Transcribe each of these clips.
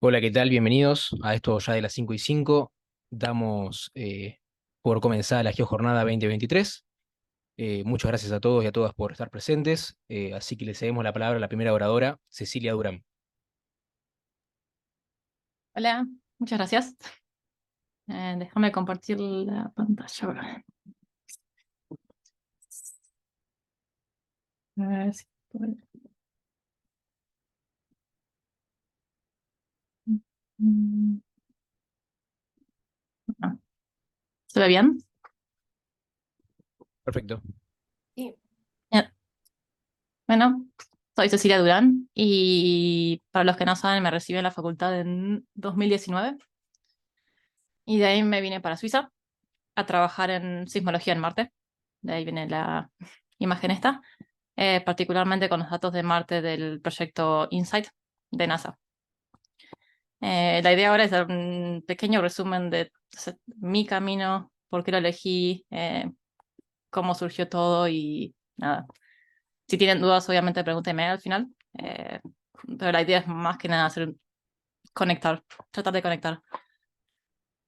Hola, ¿qué tal? Bienvenidos a esto ya de las 5:05. Damos por comenzar la GeoJornada 2023. Muchas gracias a todos y a todas por estar presentes. Así que le cedemos la palabra a la primera oradora, Cecilia Durán. Hola, muchas gracias. Déjame compartir la pantalla ahora. A ver si puedo. Mm, ah, ¿Se ve bien? Perfecto. Sí. Bien. Bueno, soy Cecilia Durán y para los que no saben, me recibí en la facultad en 2019 y de ahí me vine para Suiza a trabajar en sismología en Marte. De ahí viene la imagen esta, particularmente con los datos de Marte del proyecto InSight de NASA. La idea ahora es dar un pequeño resumen de mi camino, por qué lo elegí, cómo surgió todo y nada. Si tienen dudas, obviamente pregúntenme al final. Pero la idea es más que nada conectar, tratar de conectar.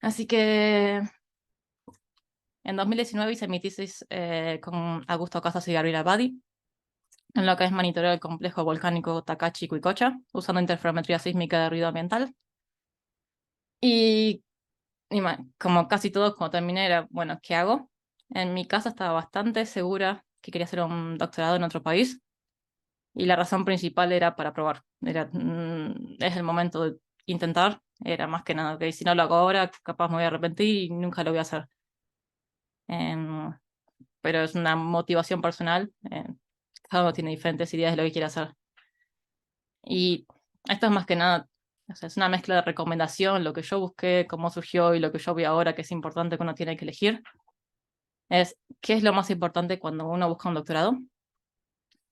Así que en 2019 hice mi tesis con Augusto Casas y Gabriela Badi, en lo que es monitoreo del complejo volcánico Takachi-Kuikocha, usando interferometría sísmica de ruido ambiental. Y como casi todos, cuando terminé era, bueno, ¿qué hago? En mi casa estaba bastante segura que quería hacer un doctorado en otro país y la razón principal era para probar. Es el momento de intentar, era más que nada, que si no lo hago ahora, capaz me voy a arrepentir y nunca lo voy a hacer. Em, pero es una motivación personal, cada uno tiene diferentes ideas de lo que quiere hacer. Y esto es más que nada, o sea, es una mezcla de recomendación, lo que yo busqué, cómo surgió y lo que yo veo ahora que es importante que uno tiene que elegir. Es qué es lo más importante cuando uno busca un doctorado,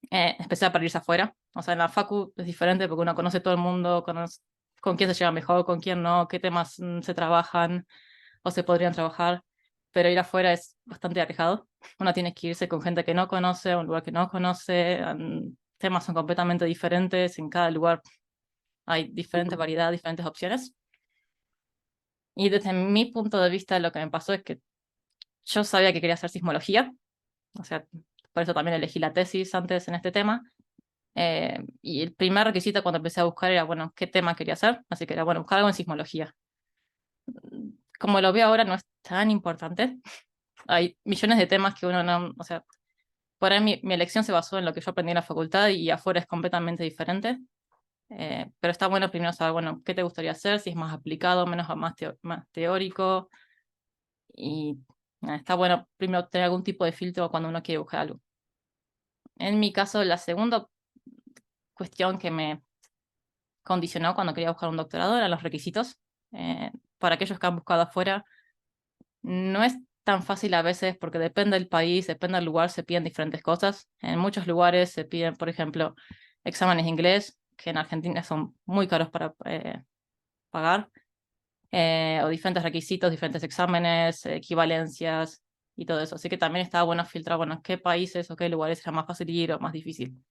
especial para irse afuera. O sea, en la facu es diferente porque uno conoce todo el mundo, conoce con quién se lleva mejor, con quién no, qué temas se trabajan o se podrían trabajar, pero ir afuera es bastante alejado. Uno tiene que irse con gente que no conoce, a un lugar que no conoce, temas son completamente diferentes, en cada lugar hay diferente variedad, diferentes opciones. Y desde mi punto de vista lo que me pasó es que yo sabía que quería hacer sismología, o sea, por eso también elegí la tesis antes en este tema. Y el primer requisito cuando empecé a buscar era, bueno, ¿qué tema quería hacer? Así que era, bueno, buscar algo en sismología. Como lo veo ahora, no es tan importante. Hay millones de temas que uno no, o sea, por ahí mi elección se basó en lo que yo aprendí en la facultad y afuera es completamente diferente. Pero está bueno primero saber, bueno, qué te gustaría hacer, si es más aplicado, más teórico. Y está bueno primero tener algún tipo de filtro cuando uno quiere buscar algo. En mi caso, la segunda cuestión que me condicionó cuando quería buscar un doctorado eran los requisitos. Para aquellos que han buscado afuera, no es tan fácil a veces porque depende del país, depende del lugar, se piden diferentes cosas. En muchos lugares se piden, por ejemplo, exámenes de inglés, que en Argentina son muy caros para pagar, o diferentes requisitos, diferentes exámenes, equivalencias y todo eso. Así que también estaba bueno filtrar, bueno, qué países o qué lugares era más fácil ir o más difícil.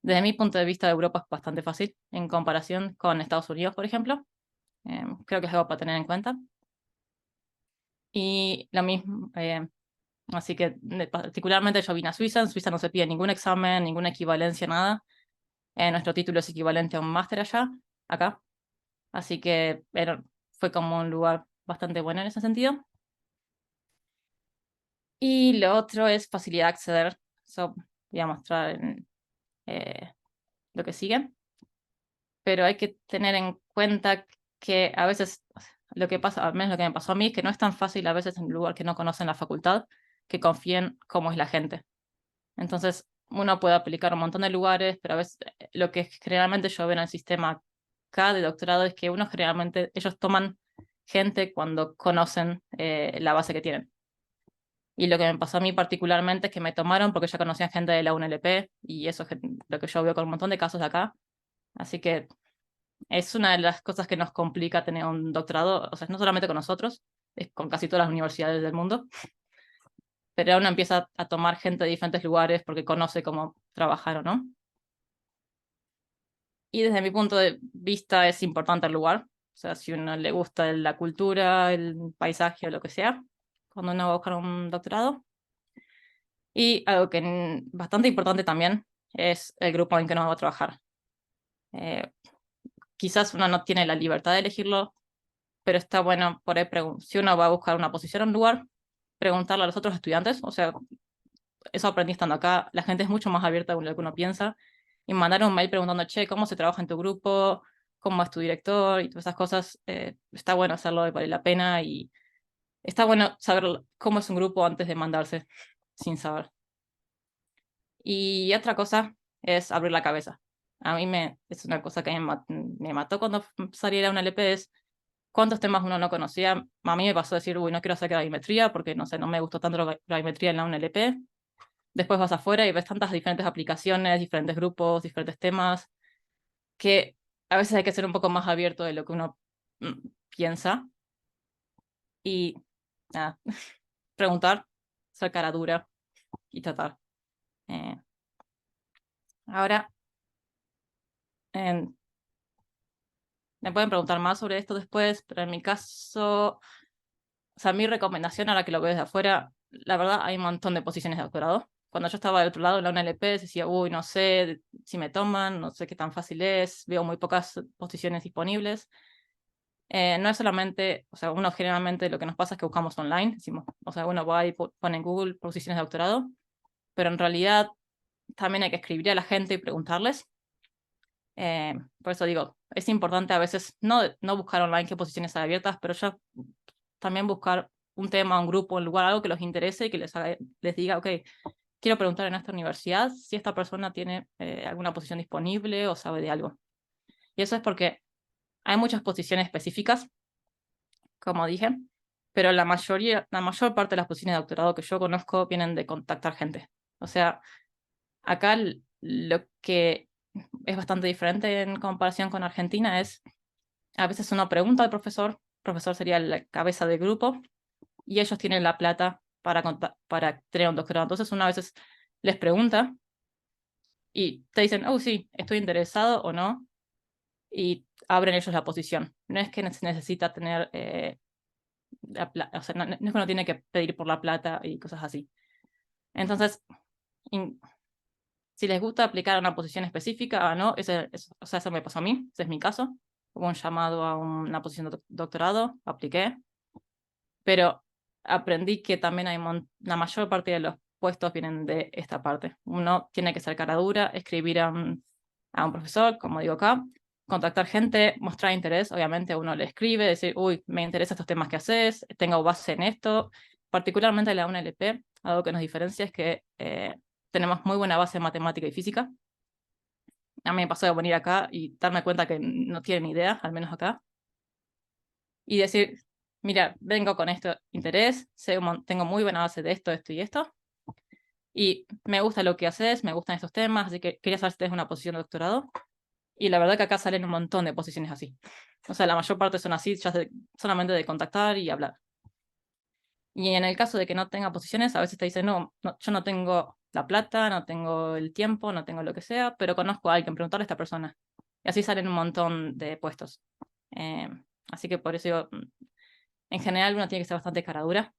Desde mi punto de vista, Europa es bastante fácil en comparación con Estados Unidos, por ejemplo. Creo que es algo para tener en cuenta. Y lo mismo, así que particularmente yo vine a Suiza. En Suiza no se pide ningún examen, ninguna equivalencia, nada. Nuestro título es equivalente a un máster allá, acá. Así que fue como un lugar bastante bueno en ese sentido. Y lo otro es facilidad de acceder. Eso voy a mostrar en eh, lo que sigue. Pero hay que tener en cuenta que a veces lo que pasa, al menos lo que me pasó a mí, es que no es tan fácil a veces en un lugar que no conocen la facultad, que confíen cómo es la gente. Entonces, uno puede aplicar a un montón de lugares, pero a veces lo que generalmente yo veo en el sistema acá de doctorado es que uno generalmente, ellos toman gente cuando conocen la base que tienen. Y lo que me pasó a mí particularmente es que me tomaron porque ya conocían gente de la UNLP y eso es lo que yo veo con un montón de casos de acá. Así que es una de las cosas que nos complica tener un doctorado, o sea, no solamente con nosotros, es con casi todas las universidades del mundo, pero uno empieza a tomar gente de diferentes lugares porque conoce cómo trabajar o no. Y desde mi punto de vista es importante el lugar. O sea, si a uno le gusta la cultura, el paisaje o lo que sea, cuando uno va a buscar un doctorado. Y algo que bastante importante también es el grupo en que uno va a trabajar. Eh, Quizás uno no tiene la libertad de elegirlo, pero está bueno por ahí, si uno va a buscar una posición en un lugar, preguntarle a los otros estudiantes. O sea, eso aprendí estando acá. La gente es mucho más abierta de lo que uno piensa. Y mandar un mail preguntando, che, ¿cómo se trabaja en tu grupo? ¿Cómo es tu director? Y todas esas cosas. Está bueno hacerlo, vale la pena. Y está bueno saber cómo es un grupo antes de mandarse, sin saber. Y otra cosa es abrir la cabeza. A mí es una cosa que me mató cuando saliera una LP, es cuántos temas uno no conocía. A mí me pasó decir, uy, no quiero hacer gravimetría porque, no sé, no me gustó tanto la gravimetría en la UNLP. Después vas afuera y ves tantas diferentes aplicaciones, diferentes grupos, diferentes temas, que a veces hay que ser un poco más abierto de lo que uno piensa. Y nada, preguntar, ser cara dura y tratar. Eh, Ahora, en me pueden preguntar más sobre esto después, pero en mi caso, o sea, mi recomendación ahora que lo veo desde afuera, la verdad hay un montón de posiciones de doctorado. Cuando yo estaba del otro lado en la UNLP decía, uy, no sé si me toman, no sé qué tan fácil es, veo muy pocas posiciones disponibles. No es solamente, o sea, uno generalmente lo que nos pasa es que buscamos online, decimos, o sea, uno va y pone en Google posiciones de doctorado, pero en realidad también hay que escribir a la gente y preguntarles. Por eso digo, es importante a veces no buscar online qué posiciones hay abiertas, pero ya también buscar un tema, un grupo, un lugar, algo que los interese y que les diga, ok, quiero preguntar en esta universidad si esta persona tiene alguna posición disponible o sabe de algo. Y eso es porque hay muchas posiciones específicas, como dije, pero la mayor parte de las posiciones de doctorado que yo conozco vienen de contactar gente. O sea, acá lo que es bastante diferente en comparación con Argentina es, a veces uno pregunta al profesor, el profesor sería la cabeza del grupo, y ellos tienen la plata para tener un doctorado. Entonces uno a veces les pregunta y te dicen, oh sí, estoy interesado o no, y abren ellos la posición. No es que se necesita tener o sea, no es que uno tiene que pedir por la plata y cosas así. Entonces, si les gusta aplicar a una posición específica o no, o sea, eso me pasó a mí, ese es mi caso. Hubo un llamado a una posición de doctorado, apliqué, pero aprendí que también la mayor parte de los puestos vienen de esta parte. Uno tiene que ser cara dura, escribir a un profesor, como digo acá, contactar gente, mostrar interés, obviamente uno le escribe, decir, uy, me interesan estos temas que haces, tengo base en esto, particularmente la UNLP, algo que nos diferencia es que tenemos muy buena base en matemática y física. A mí me pasó de venir acá y darme cuenta que no tienen idea, al menos acá, y decir, mira, vengo con este interés, tengo muy buena base de esto y esto, y me gusta lo que haces, me gustan estos temas, así que quería saber si tienes una posición de doctorado. Y la verdad que acá salen un montón de posiciones así. O sea, la mayor parte son así, solamente de contactar y hablar. Y en el caso de que no tenga posiciones, a veces te dicen, no, yo no tengo la plata, no tengo el tiempo, no tengo lo que sea, pero conozco a alguien, preguntarle a esta persona. Y así salen un montón de puestos. Eh, Así que por eso digo, en general uno tiene que ser bastante cara dura.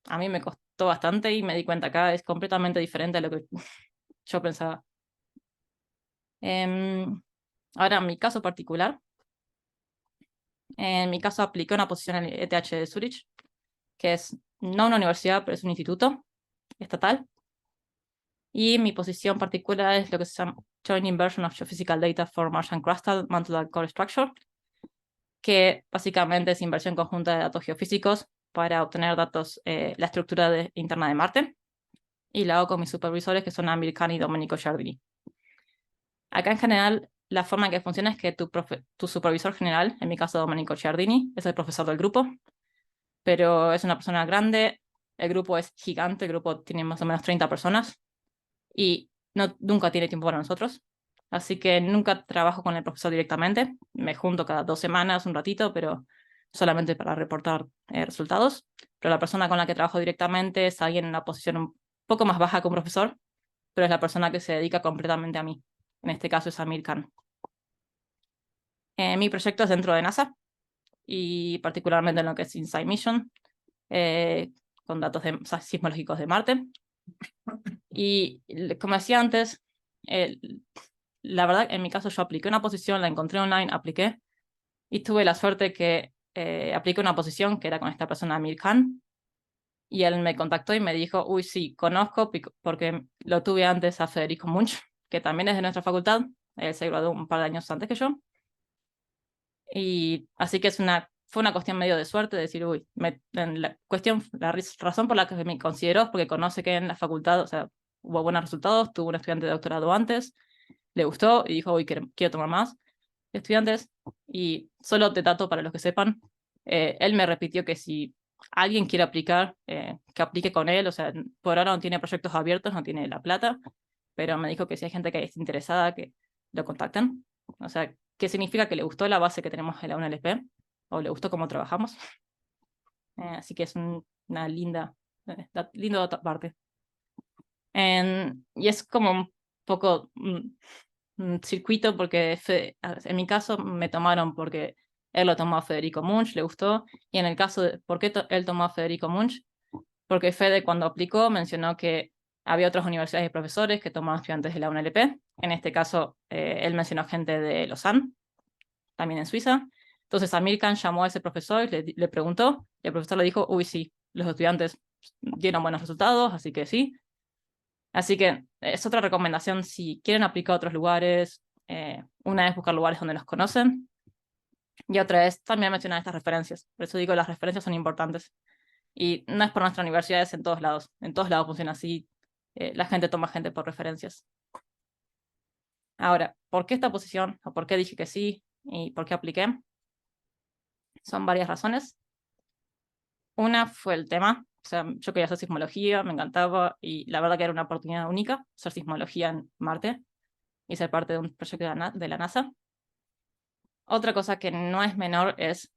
A mí me costó bastante y me di cuenta acá es completamente diferente a lo que yo pensaba. Ahora, en mi caso particular, en mi caso apliqué una posición en el ETH de Zurich, que es no una universidad, pero es un instituto estatal. Y mi posición particular es lo que se llama Joint Inversion of Geophysical Data for Martian Crustal Mantle Core Structure, que básicamente es inversión conjunta de datos geofísicos para obtener datos, la estructura interna de Marte. Y la hago con mis supervisores, que son Amir Khan y Domenico Giardini. Acá en general, la forma en que funciona es que tu supervisor general, en mi caso Domenico Giardini, es el profesor del grupo, pero es una persona grande, el grupo es gigante, el grupo tiene más o menos 30 personas y nunca tiene tiempo para nosotros. Así que nunca trabajo con el profesor directamente, me junto cada 2 semanas, un ratito, pero solamente para reportar resultados. Pero la persona con la que trabajo directamente es alguien en una posición un poco más baja que un profesor, pero es la persona que se dedica completamente a mí. En este caso es Amir Khan. Mi proyecto es dentro de NASA y particularmente en lo que es Inside Mission, con datos sismológicos de Marte. Y como decía antes, la verdad, en mi caso yo apliqué una posición, la encontré online, apliqué y tuve la suerte que apliqué una posición que era con esta persona, Amir Khan, y él me contactó y me dijo, uy, sí, conozco porque lo tuve antes a Federico Munch, que también es de nuestra facultad, él se graduó un par de años antes que yo, y así que fue una cuestión medio de suerte, de decir, uy, la razón por la que me consideró es porque conoce que en la facultad, o sea, hubo buenos resultados, tuvo un estudiante de doctorado antes, le gustó y dijo, uy, quiero tomar más estudiantes. Y solo de dato para los que sepan, él me repitió que si alguien quiere aplicar, que aplique con él, o sea, por ahora no tiene proyectos abiertos, no tiene la plata, pero me dijo que si hay gente que esté interesada, que lo contacten. O sea, ¿qué significa? Que le gustó la base que tenemos en la UNLP, o le gustó cómo trabajamos. Así que es una linda parte. Y es como un poco un circuito porque en mi caso me tomaron porque él lo tomó a Federico Munch, le gustó, y en el caso de por qué él tomó a Federico Munch, porque Fede cuando aplicó mencionó que había otras universidades y profesores que tomaban estudiantes de la UNLP, en este caso él mencionó gente de Lausanne, también en Suiza, entonces Amir Khan llamó a ese profesor y le preguntó, y el profesor le dijo, uy sí, los estudiantes dieron buenos resultados, así que sí. Así que es otra recomendación si quieren aplicar a otros lugares. Una es buscar lugares donde los conocen y otra es también mencionar estas referencias. Por eso digo, las referencias son importantes. Y no es por nuestra universidad, es en todos lados. En todos lados funciona así. La gente toma gente por referencias. Ahora, ¿por qué esta posición? ¿O por qué dije que sí? ¿Y por qué apliqué? Son varias razones. Una fue el tema. O sea, yo quería hacer sismología, me encantaba y la verdad que era una oportunidad única hacer sismología en Marte y ser parte de un proyecto de la NASA. Otra cosa que no es menor es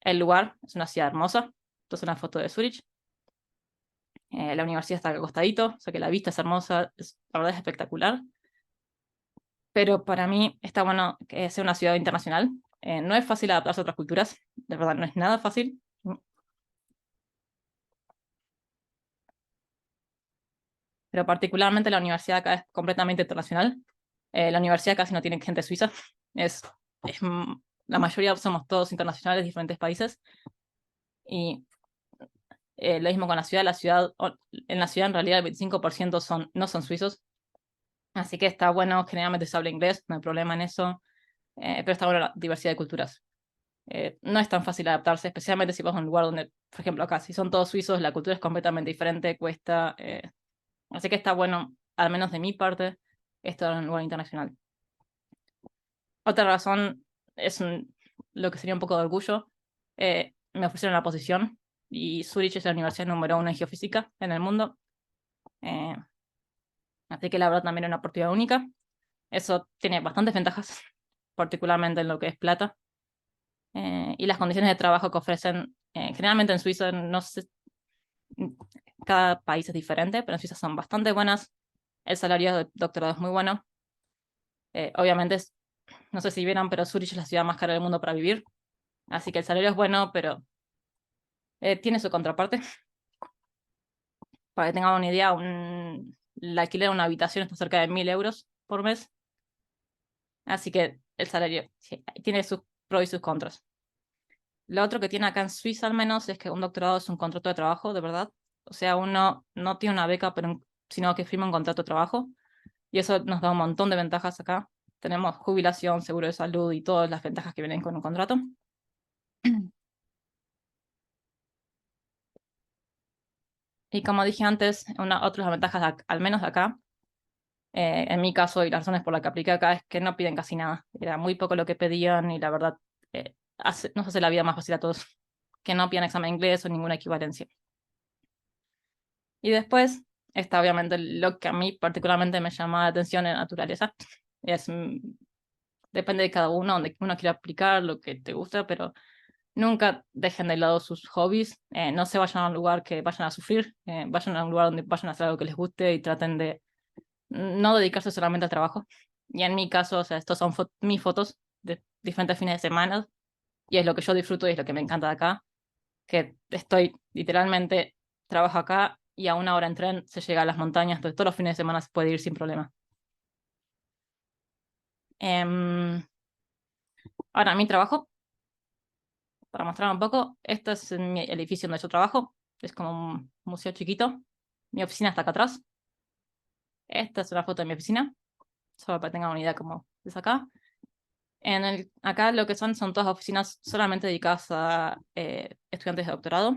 el lugar. Es una ciudad hermosa. Esto es una foto de Zurich. La universidad está acostadito, o sea que la vista es hermosa, la verdad es espectacular. Pero para mí está bueno que sea una ciudad internacional. No es fácil adaptarse a otras culturas, de verdad no es nada fácil. Pero particularmente la universidad acá es completamente internacional. La universidad casi no tiene gente suiza. Es, la mayoría somos todos internacionales de diferentes países. Y lo mismo con la ciudad. En la ciudad en realidad el 25% no son suizos. Así que está bueno, generalmente se habla inglés, no hay problema en eso. Pero está bueno la diversidad de culturas. No es tan fácil adaptarse, especialmente si vas a un lugar donde, por ejemplo, acá, si son todos suizos, la cultura es completamente diferente, cuesta. Así que está bueno, al menos de mi parte, estar en un lugar internacional. Otra razón es lo que sería un poco de orgullo. Me ofrecieron la posición y Zurich es la universidad número 1 en geofísica en el mundo. Así que la verdad también es una oportunidad única. Eso tiene bastantes ventajas, particularmente en lo que es plata. Y las condiciones de trabajo que ofrecen, generalmente en Suiza, no sé, cada país es diferente, pero en Suiza son bastante buenas. El salario de doctorado es muy bueno. Obviamente, no sé si vieron, pero Zurich es la ciudad más cara del mundo para vivir. Así que el salario es bueno, pero tiene su contraparte. Para que tengan una idea, el alquiler de una habitación está cerca de 1.000 euros por mes. Así que el salario sí, tiene sus pros y sus contras. Lo otro que tiene acá en Suiza al menos es que un doctorado es un contrato de trabajo, de verdad. O sea, uno no tiene una beca, sino que firma un contrato de trabajo. Y eso nos da un montón de ventajas acá. Tenemos jubilación, seguro de salud y todas las ventajas que vienen con un contrato. Y como dije antes, otra ventajas, al menos de acá, en mi caso y las razones por las que apliqué acá, es que no piden casi nada. Era muy poco lo que pedían y la verdad nos hace la vida más fácil a todos. Que no pidan examen de inglés o ninguna equivalencia. Y después está obviamente lo que a mí particularmente me llama la atención en la naturaleza. Es, depende de cada uno, donde uno quiera aplicar, lo que te gusta, pero nunca dejen de lado sus hobbies. No se vayan a un lugar que vayan a sufrir, vayan a un lugar donde vayan a hacer algo que les guste y traten de no dedicarse solamente al trabajo. Y en mi caso, o sea, estos son mis fotos de diferentes fines de semana, y es lo que yo disfruto y es lo que me encanta de acá, que estoy literalmente, trabajo acá y a 1 hora en tren se llega a las montañas, entonces todos los fines de semana se puede ir sin problema. Ahora, mi trabajo, para mostrar un poco, este es el edificio donde yo trabajo, es como un museo chiquito. Mi oficina está acá atrás. Esta es una foto de mi oficina, solo para que tengan una idea cómo es acá. Acá lo que son todas oficinas solamente dedicadas a estudiantes de doctorado.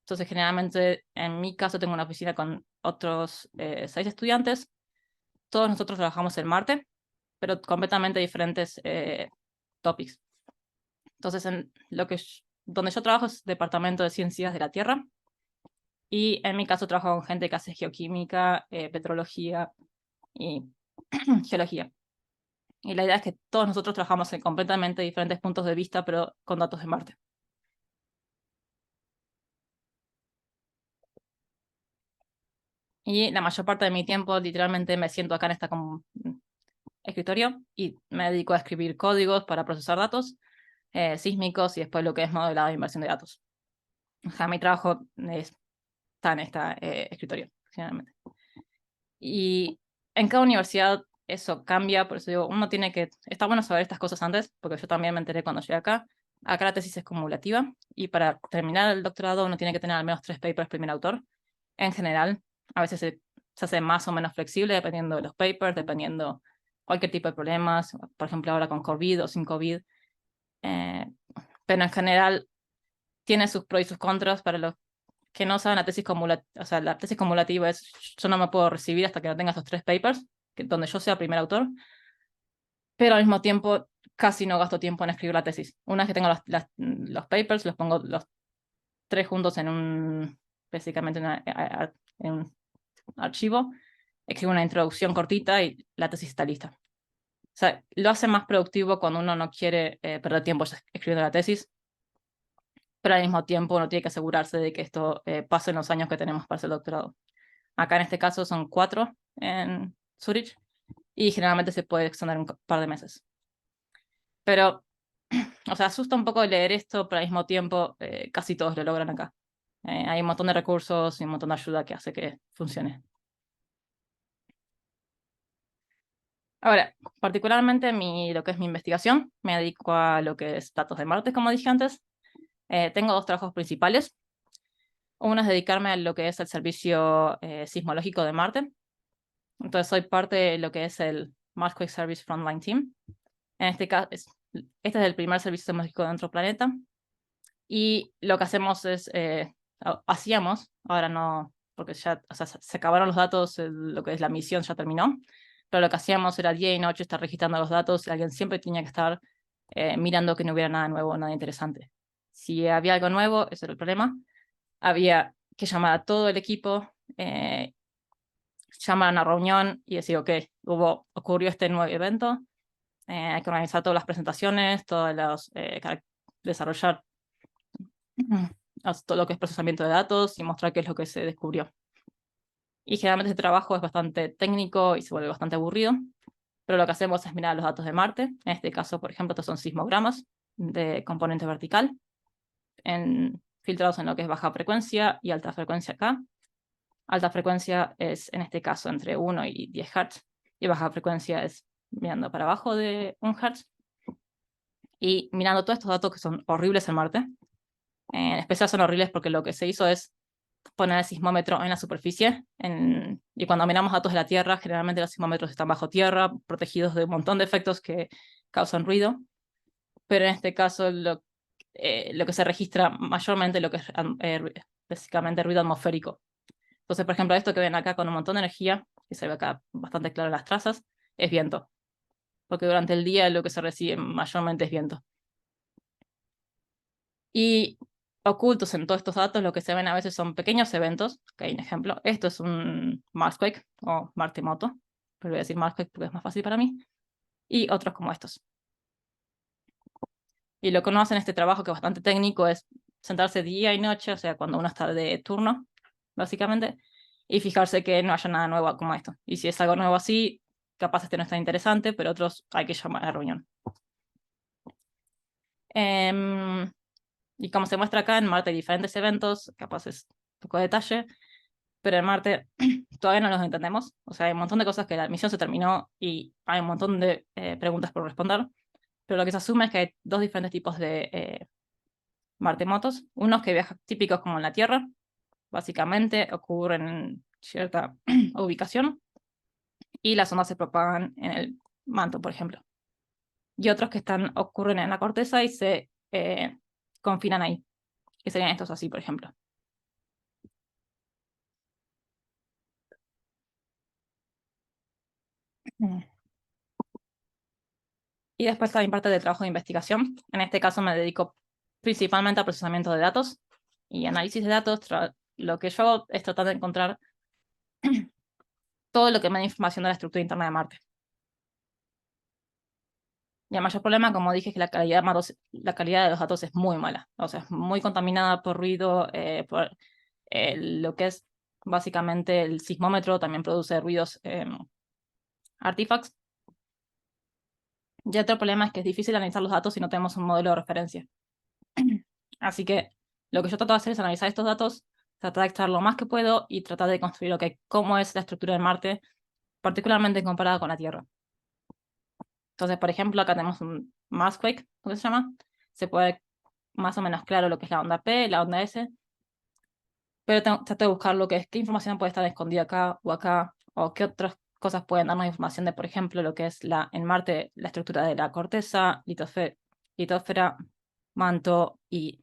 Entonces, generalmente, en mi caso, tengo una oficina con otros 6 estudiantes. Todos nosotros trabajamos el martes, pero completamente diferentes topics. Entonces, donde yo trabajo es Departamento de Ciencias de la Tierra. Y en mi caso trabajo con gente que hace geoquímica, petrología y geología. Y la idea es que todos nosotros trabajamos en completamente diferentes puntos de vista, pero con datos de Marte. Y la mayor parte de mi tiempo, literalmente, me siento acá en esta escritorio y me dedico a escribir códigos para procesar datos sísmicos y después lo que es modelado de inversión de datos. O sea, mi trabajo está en este escritorio, generalmente. Y en cada universidad eso cambia, por eso digo, uno tiene que... Está bueno saber estas cosas antes, porque yo también me enteré cuando llegué acá. Acá la tesis es cumulativa y para terminar el doctorado uno tiene que tener al menos 3 papers primer autor. En general, a veces se hace más o menos flexible dependiendo de los papers, dependiendo cualquier tipo de problemas, por ejemplo ahora con COVID o sin COVID. Pero en general tiene sus pros y sus contras para los que no saben la tesis cumulativa. O sea, la tesis cumulativa es, yo no me puedo recibir hasta que no tenga esos 3 papers, donde yo sea primer autor, pero al mismo tiempo casi no gasto tiempo en escribir la tesis. Una vez que tengo los papers, los pongo los 3 juntos básicamente en un archivo, escribo una introducción cortita y la tesis está lista. O sea, lo hace más productivo cuando uno no quiere perder tiempo escribiendo la tesis, pero al mismo tiempo uno tiene que asegurarse de que esto pase en los años que tenemos para hacer el doctorado. Acá en este caso son 4 en Zurich y generalmente se puede extender un par de meses. Pero, o sea, asusta un poco leer esto, pero al mismo tiempo casi todos lo logran acá. Hay un montón de recursos y un montón de ayuda que hace que funcione. Ahora, particularmente lo que es mi investigación, me dedico a lo que es datos de Marte, como dije antes. Tengo 2 trabajos principales. Uno es dedicarme a lo que es el servicio sismológico de Marte. Entonces soy parte de lo que es el Earthquake Service Frontline Team. En este caso, este es el primer servicio sismológico de nuestro planeta. Y lo que hacemos es, hacíamos, ahora no, porque ya, o sea, se acabaron los datos, lo que es la misión ya terminó, pero lo que hacíamos era día y noche estar registrando los datos y alguien siempre tenía que estar mirando que no hubiera nada nuevo, nada interesante. Si había algo nuevo, ese era el problema. Había que llamar a todo el equipo, llamar a una reunión y decir, ok, ocurrió este nuevo evento, hay que organizar todas las presentaciones, desarrollar todo lo que es procesamiento de datos y mostrar qué es lo que se descubrió. Y generalmente este trabajo es bastante técnico y se vuelve bastante aburrido, pero lo que hacemos es mirar los datos de Marte. En este caso, por ejemplo, estos son sismogramas de componente vertical, filtrados en lo que es baja frecuencia y alta frecuencia acá. Alta frecuencia es, en este caso, entre 1 y 10 Hz, y baja frecuencia es mirando para abajo de 1 Hz. Y mirando todos estos datos que son horribles en Marte, en especial son horribles porque lo que se hizo es poner el sismómetro en la superficie, y cuando miramos datos de la Tierra, generalmente los sismómetros están bajo tierra, protegidos de un montón de efectos que causan ruido, pero en este caso lo que se registra mayormente lo que es básicamente ruido atmosférico. Entonces, por ejemplo, esto que ven acá con un montón de energía, que se ve acá bastante claro en las trazas, es viento, porque durante el día lo que se recibe mayormente es viento. Y ocultos en todos estos datos, lo que se ven a veces son pequeños eventos. Acá hay un ejemplo. Esto es un Marsquake o Martemoto, pero voy a decir Marsquake porque es más fácil para mí. Y otros como estos. Y lo que uno hace en este trabajo, que es bastante técnico, es sentarse día y noche, o sea, cuando uno está de turno, básicamente, y fijarse que no haya nada nuevo como esto. Y si es algo nuevo así, capaz este no es tan interesante, pero otros hay que llamar a la reunión. Y como se muestra acá, en Marte hay diferentes eventos, capaz es poco detalle, pero en Marte todavía no los entendemos. O sea, hay un montón de cosas que la misión se terminó y hay un montón de preguntas por responder. Pero lo que se asume es que hay dos diferentes tipos de martemotos. Unos que viajan típicos como en la Tierra, básicamente ocurren en cierta ubicación y las ondas se propagan en el manto, por ejemplo. Y otros que ocurren en la corteza y se confinan ahí, que serían estos así, por ejemplo. Y después también parte del trabajo de investigación. En este caso me dedico principalmente al procesamiento de datos y análisis de datos. Lo que yo hago es tratar de encontrar todo lo que me da información de la estructura interna de Marte. Y el mayor problema, como dije, es que la calidad de los datos es muy mala. O sea, es muy contaminada por ruido, por lo que es básicamente el sismómetro también produce ruidos artifacts. Y otro problema es que es difícil analizar los datos si no tenemos un modelo de referencia. Así que lo que yo trato de hacer es analizar estos datos, tratar de extraer lo más que puedo y tratar de construir cómo es la estructura de Marte, particularmente comparada con la Tierra. Entonces, por ejemplo, acá tenemos un Marsquake, ¿cómo se llama? Se puede más o menos claro lo que es la onda P, la onda S, pero trato de buscar qué información puede estar escondida acá, o qué otras cosas pueden darnos información de, por ejemplo, lo que es en Marte, la estructura de la corteza, litósfera, manto y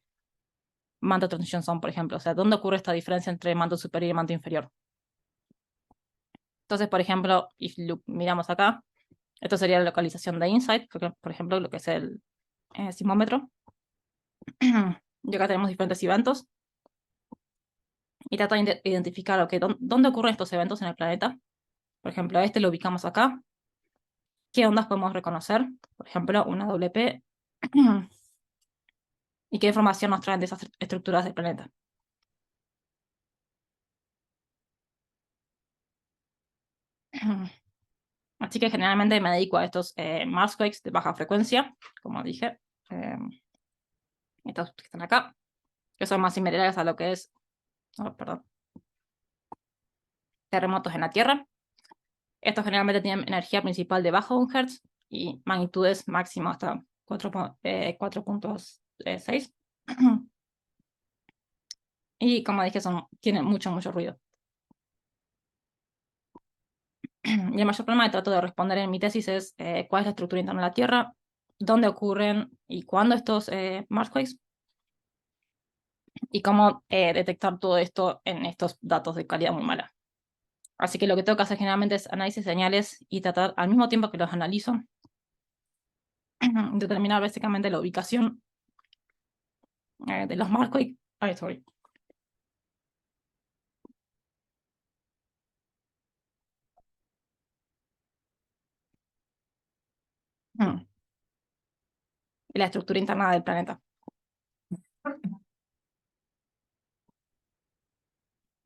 manto transition zone, por ejemplo. O sea, ¿dónde ocurre esta diferencia entre manto superior y manto inferior? Entonces, por ejemplo, si miramos acá, esto sería la localización de InSight, por ejemplo, lo que es el sismómetro. Y acá tenemos diferentes eventos. Y trata de identificar dónde ocurren estos eventos en el planeta. Por ejemplo, este lo ubicamos acá. ¿Qué ondas podemos reconocer? Por ejemplo, una WP. ¿Y qué información nos traen de esas estructuras del planeta? Así que generalmente me dedico a estos Marsquakes de baja frecuencia, como dije. Estos que están acá, que son más similares a lo que es, perdón, terremotos en la Tierra. Estos generalmente tienen energía principal de bajo 1 Hz y magnitudes máximas hasta 4.6. Y como dije, tienen mucho, mucho ruido. Y el mayor problema que trato de responder en mi tesis es cuál es la estructura interna de la Tierra, dónde ocurren y cuándo estos Marsquakes, y cómo detectar todo esto en estos datos de calidad muy mala. Así que lo que tengo que hacer generalmente es análisis de señales y tratar, al mismo tiempo que los analizo, determinar básicamente la ubicación de los Marsquakes. Sorry. Y la estructura interna del planeta.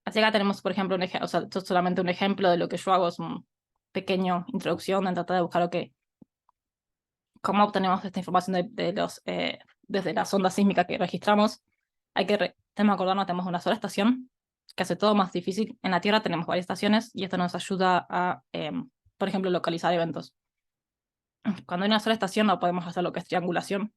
Así que acá tenemos, por ejemplo, o sea, esto es solamente un ejemplo de lo que yo hago, es una pequeña introducción en tratar de buscar cómo obtenemos esta información desde las ondas sísmicas que registramos. Tenemos que acordarnos, tenemos una sola estación, que hace todo más difícil. En la Tierra tenemos varias estaciones y esto nos ayuda a, por ejemplo, localizar eventos. Cuando hay una sola estación no podemos hacer lo que es triangulación,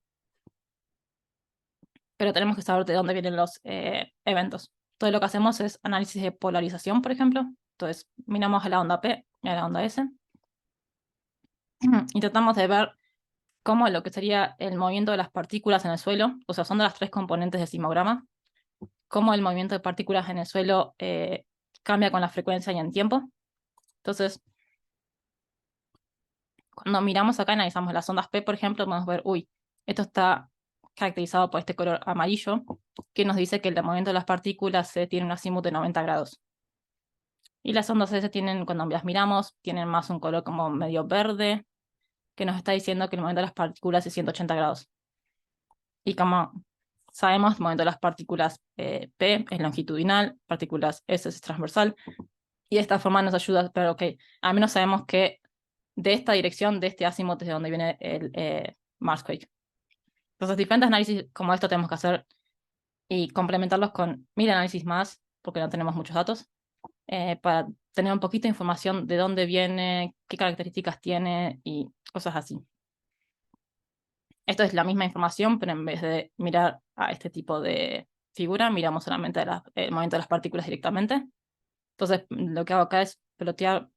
pero tenemos que saber de dónde vienen los eventos. Todo lo que hacemos es análisis de polarización, por ejemplo. Entonces, miramos a la onda P y a la onda S y tratamos de ver cómo lo que sería el movimiento de las partículas en el suelo, o sea, son de las tres componentes del sismograma, cómo el movimiento de partículas en el suelo cambia con la frecuencia y en tiempo. Entonces, cuando miramos acá, analizamos las ondas P, por ejemplo, podemos ver, esto está caracterizado por este color amarillo, que nos dice que el movimiento de las partículas tiene un azimut de 90 grados. Y las ondas S cuando las miramos, tienen más un color como medio verde, que nos está diciendo que el movimiento de las partículas es 180 grados. Y como sabemos, el movimiento de las partículas P es longitudinal, partículas S es transversal, y de esta forma nos ayuda a ver, al menos sabemos que de esta dirección, de este azimut, es de donde viene el Marsquake. Entonces, diferentes análisis como esto tenemos que hacer y complementarlos con 1000 análisis más, porque no tenemos muchos datos, para tener un poquito de información de dónde viene, qué características tiene y cosas así. Esto es la misma información, pero en vez de mirar a este tipo de figura, miramos solamente el movimiento de las partículas directamente. Entonces, lo que hago acá es plotear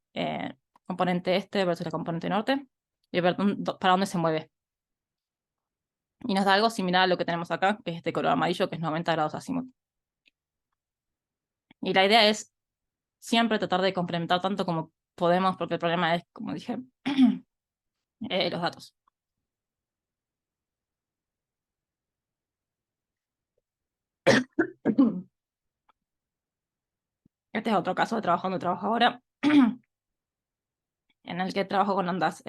componente este versus el componente norte y ver para dónde se mueve. Y nos da algo similar a lo que tenemos acá, que es este color amarillo, que es 90 grados azimut. Y la idea es siempre tratar de complementar tanto como podemos, porque el problema es, como dije, los datos. Este es otro caso de trabajo donde trabajo ahora, en el que trabajo con ondas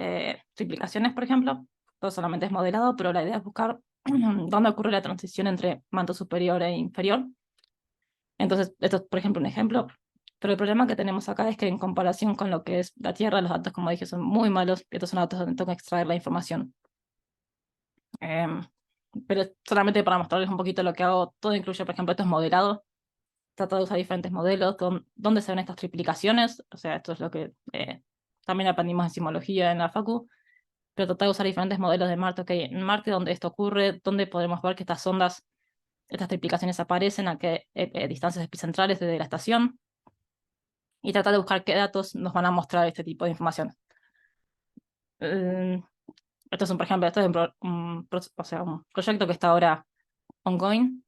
triplicaciones, por ejemplo. Todo solamente es modelado, pero la idea es buscar dónde ocurre la transición entre manto superior e inferior. Entonces, esto es, por ejemplo, un ejemplo. Pero el problema que tenemos acá es que en comparación con lo que es la Tierra, los datos, como dije, son muy malos. Y estos son datos donde tengo que extraer la información. Pero solamente para mostrarles un poquito lo que hago, todo incluye, por ejemplo, esto es modelado. Trato de usar diferentes modelos, dónde se ven estas triplicaciones. O sea, esto es lo que también aprendimos en simología en la Facu. Pero tratar de usar diferentes modelos de Marte. Ok, en Marte, donde esto ocurre, donde podemos ver que estas ondas, estas triplicaciones aparecen, a qué distancias epicentrales desde la estación. Y tratar de buscar qué datos nos van a mostrar este tipo de información. Esto es un, por ejemplo, esto es o sea, un proyecto que está ahora ongoing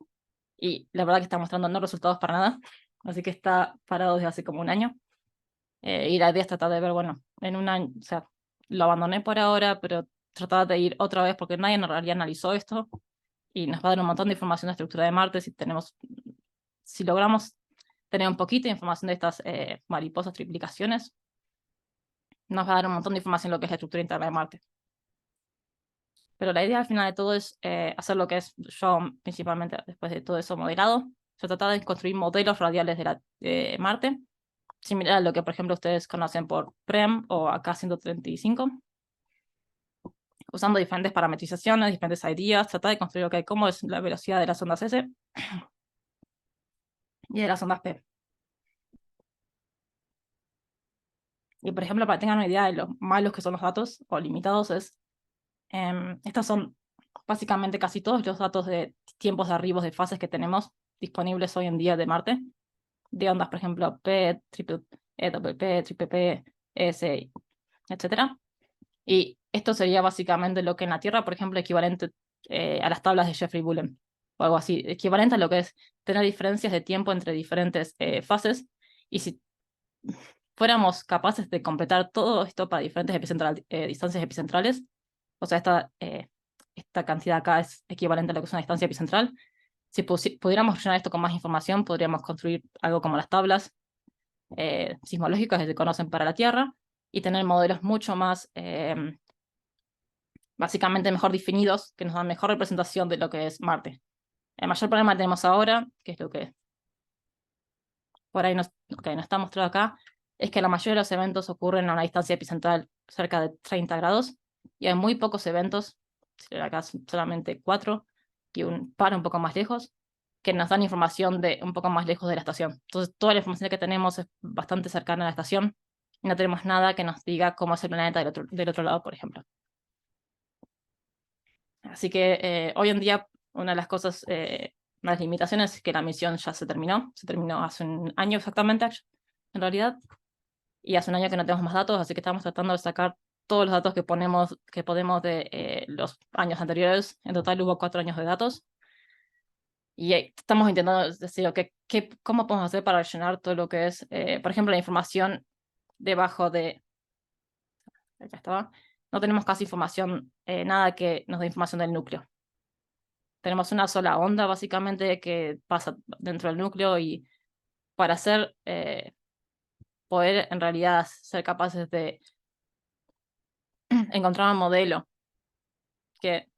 y la verdad que está mostrando no resultados para nada, así que está parado desde hace como un año. Y la idea es tratar de ver, bueno, en un año, o sea, lo abandoné por ahora, pero tratar de ir otra vez porque nadie en realidad analizó esto y nos va a dar un montón de información de estructura de Marte si logramos tener un poquito de información de estas mariposas triplicaciones, nos va a dar un montón de información de lo que es la estructura interna de Marte. Pero la idea al final de todo es hacer lo que es yo principalmente después de todo eso modelado. Se trata de construir modelos radiales de Marte, similar a lo que por ejemplo ustedes conocen por PREM o acá 135, usando diferentes parametrizaciones, diferentes ideas, tratar de construir cómo es la velocidad de las ondas S y de las ondas P. Y por ejemplo, para que tengan una idea de lo malos que son los datos o limitados, estas son básicamente casi todos los datos de tiempos de arribos de fases que tenemos disponibles hoy en día de Marte, de ondas, por ejemplo, P, triple, doble P, triple P, S, etc. Y esto sería básicamente lo que en la Tierra, por ejemplo, equivalente a las tablas de Jeffrey Bullen, o algo así, equivalente a lo que es tener diferencias de tiempo entre diferentes fases. Y si fuéramos capaces de completar todo esto para diferentes distancias epicentrales, o sea, esta cantidad acá es equivalente a lo que es una distancia epicentral. Si pudiéramos rellenar esto con más información, podríamos construir algo como las tablas sismológicas que se conocen para la Tierra y tener modelos mucho más, básicamente mejor definidos, que nos dan mejor representación de lo que es Marte. El mayor problema que tenemos ahora, que es lo que por ahí no está mostrado acá, es que la mayoría de los eventos ocurren a una distancia epicentral cerca de 30 grados y hay muy pocos eventos, acá solamente 4 y un par un poco más lejos, que nos dan información de un poco más lejos de la estación. Entonces, toda la información que tenemos es bastante cercana a la estación y no tenemos nada que nos diga cómo es el planeta del otro lado, por ejemplo. Así que hoy en día, una de las cosas, una de las limitaciones es que la misión ya se terminó hace un año exactamente, en realidad, y hace un año que no tenemos más datos, así que estamos tratando de sacar todos los datos que podemos de los años anteriores. En total hubo 4 años de datos. Y estamos intentando decir, okay, ¿cómo podemos hacer para rellenar todo lo que es, por ejemplo, la información debajo de... Acá estaba. No tenemos casi información, nada que nos dé información del núcleo. Tenemos una sola onda, básicamente, que pasa dentro del núcleo y para poder en realidad ser capaces de encontrar un modelo que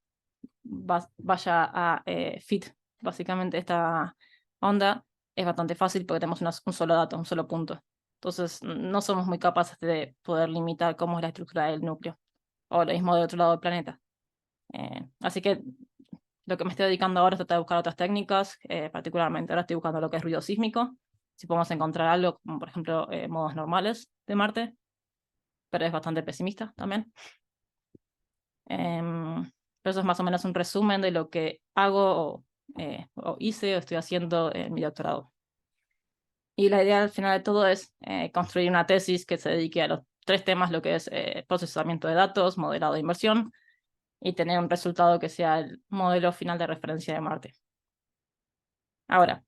vaya a fit básicamente esta onda, es bastante fácil porque tenemos un solo dato, un solo punto. Entonces, no somos muy capaces de poder limitar cómo es la estructura del núcleo, o lo mismo del otro lado del planeta. Así que Lo que me estoy dedicando ahora es tratar de buscar otras técnicas, particularmente ahora estoy buscando lo que es ruido sísmico, si podemos encontrar algo, como por ejemplo modos normales de Marte, pero es bastante pesimista también. Pero eso es más o menos un resumen de lo que hago o hice o estoy haciendo en mi doctorado. Y la idea al final de todo es construir una tesis que se dedique a los tres temas, lo que es procesamiento de datos, modelado de inversión, y tener un resultado que sea el modelo final de referencia de Marte. Ahora,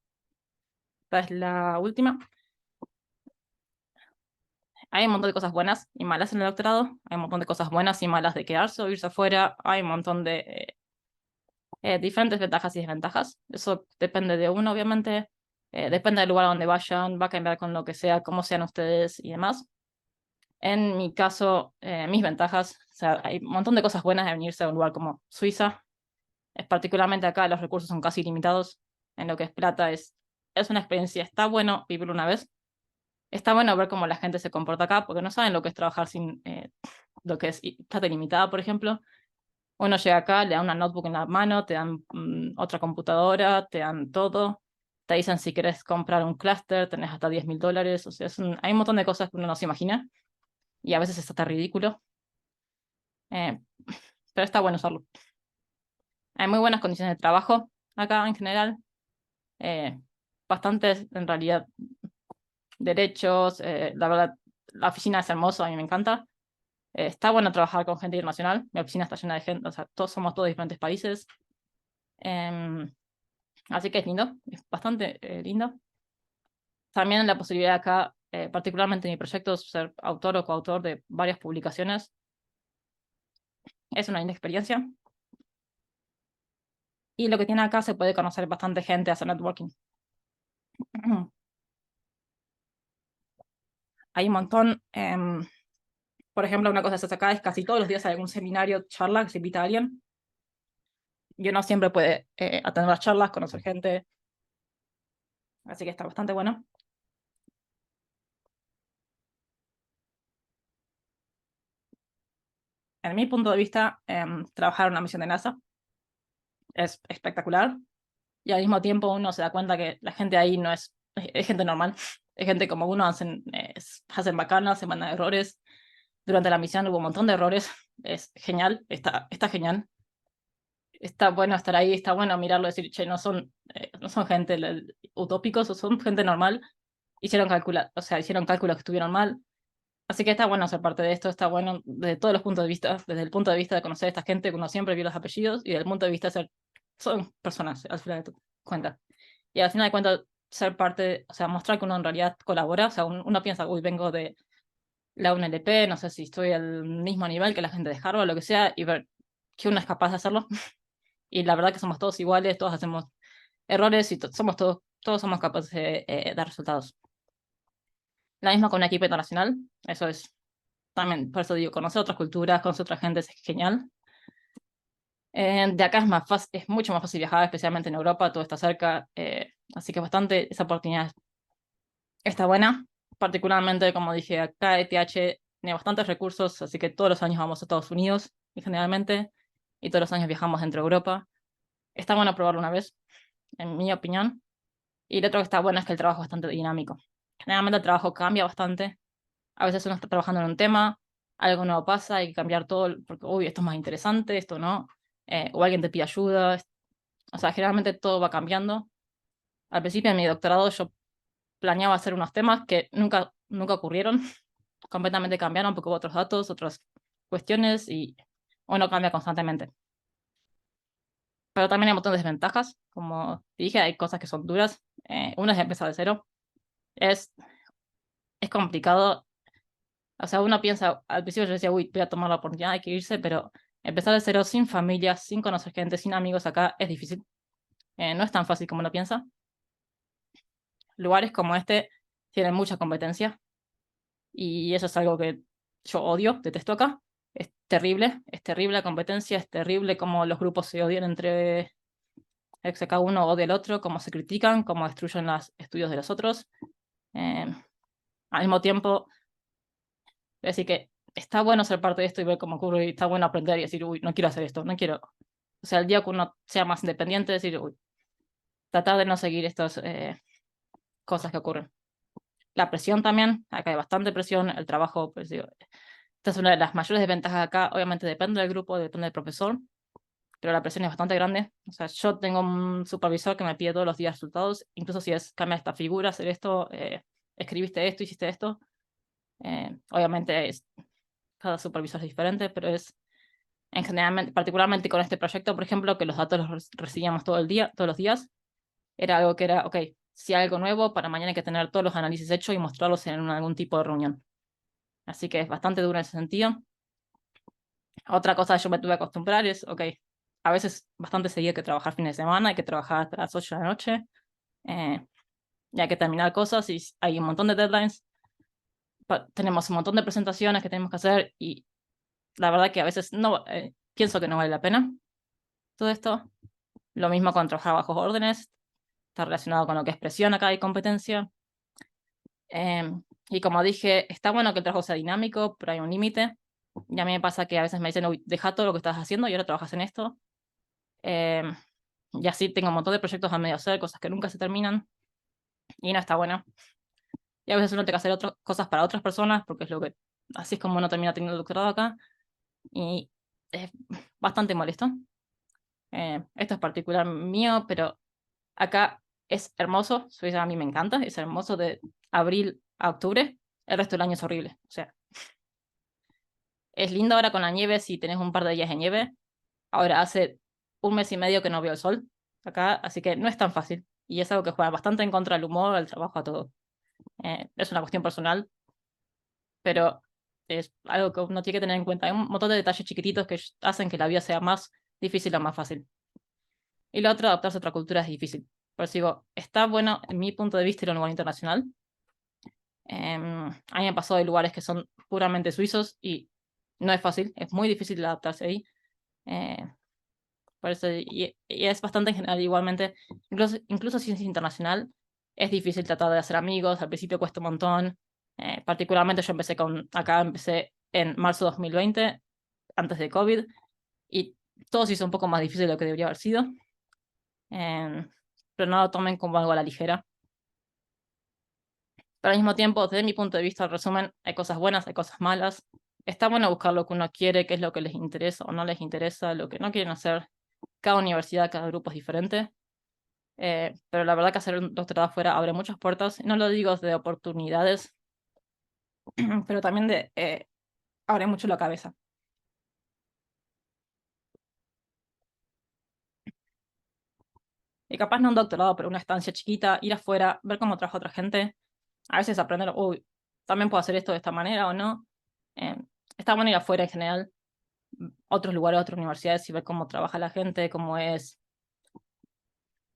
esta es la última. Hay un montón de cosas buenas y malas en el doctorado, hay un montón de cosas buenas y malas de quedarse o irse afuera, hay un montón de diferentes ventajas y desventajas. Eso depende de uno, obviamente, depende del lugar a donde vayan, va a cambiar con lo que sea, cómo sean ustedes y demás. En mi caso, mis ventajas, o sea, hay un montón de cosas buenas de venirse a un lugar como Suiza. Es particularmente acá, los recursos son casi ilimitados. En lo que es plata, es una experiencia. Está bueno vivirlo una vez. Está bueno ver cómo la gente se comporta acá, porque no saben lo que es trabajar sin lo que es plata ilimitada, por ejemplo. Uno llega acá, le dan una notebook en la mano, te dan otra computadora, te dan todo. Te dicen si querés comprar un clúster, tenés hasta $10.000. O sea, hay un montón de cosas que uno no se imagina y a veces es hasta ridículo. Eh, pero está bueno usarlo. Hay muy buenas condiciones de trabajo acá en general. Eh, Bastantes, en realidad, derechos. La verdad, la oficina es hermosa, a mí me encanta. Está bueno trabajar con gente internacional. Mi oficina está llena de gente, o sea, somos todos de diferentes países. Em, Así que es lindo, es bastante lindo. También la posibilidad acá, particularmente en mi proyecto, es ser autor o coautor de varias publicaciones. Es una linda experiencia. Y lo que tiene acá, se puede conocer bastante gente, hacer networking. Hay un montón. Por ejemplo, una cosa que se hace acá es casi todos los días hay algún seminario, charla, que se invita a alguien. Y uno siempre puede atender las charlas, conocer gente. Así que está bastante bueno. En mi punto de vista, trabajar en una misión de NASA es espectacular. Y al mismo tiempo uno se da cuenta que la gente ahí no es gente normal. Es gente como uno, hacen bacanas, se mandan errores. Durante la misión hubo un montón de errores. Es genial, está genial. Está bueno estar ahí, está bueno mirarlo y decir, che, no son gente utópicos, o son gente normal. Hicieron cálculos que estuvieron mal. Así que está bueno ser parte de esto, está bueno desde todos los puntos de vista, desde el punto de vista de conocer a esta gente que uno siempre vio los apellidos y desde el punto de vista de son personas al final de cuentas. Y al final de cuentas, ser parte, o sea, mostrar que uno en realidad colabora, o sea, uno piensa, uy, vengo de la UNLP, no sé si estoy al mismo nivel que la gente de Harvard, lo que sea, y ver que uno es capaz de hacerlo. Y la verdad que somos todos iguales, todos hacemos errores y todos somos capaces de dar resultados. La misma con un equipo internacional, eso es también, por eso digo, conocer otras culturas, conocer otras gentes es genial. De acá es más fácil, es mucho más fácil viajar, especialmente en Europa, todo está cerca, así que bastante esa oportunidad está buena. Particularmente, como dije, acá ETH tiene bastantes recursos, así que todos los años vamos a Estados Unidos, y generalmente, y todos los años viajamos dentro de Europa. Está bueno probarlo una vez, en mi opinión. Y lo otro que está bueno es que el trabajo es bastante dinámico. Generalmente el trabajo cambia bastante. A veces uno está trabajando en un tema, algo nuevo pasa, hay que cambiar todo, porque, uy, esto es más interesante, esto no. O alguien te pide ayuda. O sea, generalmente todo va cambiando. Al principio de mi doctorado yo planeaba hacer unos temas que nunca ocurrieron. Completamente cambiaron porque hubo otros datos, otras cuestiones y uno cambia constantemente. Pero también hay un montón de desventajas. Como dije, hay cosas que son duras. Una es empezar de cero. Es, es complicado. O sea, uno piensa, al principio yo decía, uy, voy a tomar la oportunidad, hay que irse, pero empezar de cero sin familia, sin conocer gente, sin amigos acá es difícil. No es tan fácil como uno piensa. Lugares como este tienen mucha competencia y eso es algo que yo odio, detesto acá. Es terrible la competencia, es terrible cómo los grupos se odian entre cada uno odia al otro, cómo se critican, cómo destruyen los estudios de los otros. Eh, Al mismo tiempo, es decir que está bueno ser parte de esto y ver cómo ocurre y está bueno aprender y decir, uy, no quiero hacer esto, no quiero. O O sea, el día que uno sea más independiente, decir, uy, tratar de no seguir estas cosas que ocurren. La presión también, acá hay bastante presión, el trabajo, pues digo, esta es una de las mayores desventajas acá, obviamente depende del grupo, depende del profesor, pero la presión es bastante grande. O sea, yo tengo un supervisor que me pide todos los días resultados, incluso si es cambiar esta figura, hacer esto, escribiste esto, hiciste esto. Obviamente cada supervisor es diferente, pero es en general, particularmente con este proyecto, por ejemplo, que los datos los recibíamos todo el día, todos los días, era algo que era, ok, si hay algo nuevo, para mañana hay que tener todos los análisis hechos y mostrarlos en algún tipo de reunión. Así que es bastante duro en ese sentido. Otra cosa que yo me tuve que acostumbrar es, ok, a veces bastante seguido hay que trabajar fines de semana, hay que trabajar hasta las 8 de la noche, eh, y hay que terminar cosas y hay un montón de deadlines. Tenemos un montón de presentaciones que tenemos que hacer y la verdad que a veces no, pienso que no vale la pena todo esto. Lo mismo con trabajar bajo órdenes, está relacionado con lo que es presión acá y competencia. Y como dije, está bueno que el trabajo sea dinámico, pero hay un límite. Y a mí me pasa que a veces me dicen, uy, deja todo lo que estás haciendo y ahora trabajas en esto. Y así tengo un montón de proyectos a medio hacer, cosas que nunca se terminan. Y no está bueno. Y a veces uno tiene que hacer otras cosas para otras personas, porque es lo que, así es como uno termina teniendo el doctorado acá. Y es bastante molesto. Esto es particular mío, pero acá es hermoso. Suiza a mí me encanta. Es hermoso de abril a octubre. El resto del año es horrible. O sea, es lindo ahora con la nieve si tenés un par de días de nieve. Ahora hace un mes y medio que no veo el sol acá, así que no es tan fácil. Y es algo que juega bastante en contra del humor, al trabajo, a todo. Es una cuestión personal, pero es algo que uno tiene que tener en cuenta. Hay un montón de detalles chiquititos que hacen que la vida sea más difícil o más fácil. Y lo otro, adaptarse a otra cultura es difícil. Por eso digo, está bueno, en mi punto de vista, ir a un lugar internacional. A mí me pasó de lugares que son puramente suizos y no es fácil, es muy difícil adaptarse ahí. Eh, por eso, y es bastante en general, igualmente, incluso si es internacional, es difícil tratar de hacer amigos, al principio cuesta un montón. Particularmente yo acá empecé en marzo de 2020, antes de COVID, y todo se hizo un poco más difícil de lo que debería haber sido. Eh, pero no lo tomen como algo a la ligera. Pero al mismo tiempo, desde mi punto de vista, el resumen, hay cosas buenas, hay cosas malas. Está bueno buscar lo que uno quiere, qué es lo que les interesa o no les interesa, lo que no quieren hacer. Cada universidad, cada grupo es diferente. Pero la verdad que hacer un doctorado afuera abre muchas puertas. No lo digo de oportunidades, pero también abre mucho la cabeza. Y capaz no un doctorado, pero una estancia chiquita, ir afuera, ver cómo trabaja otra gente. A veces aprender, uy, también puedo hacer esto de esta manera o no. Eh, Está bueno ir afuera en general, a otros lugares, a otras universidades y ver cómo trabaja la gente, cómo es.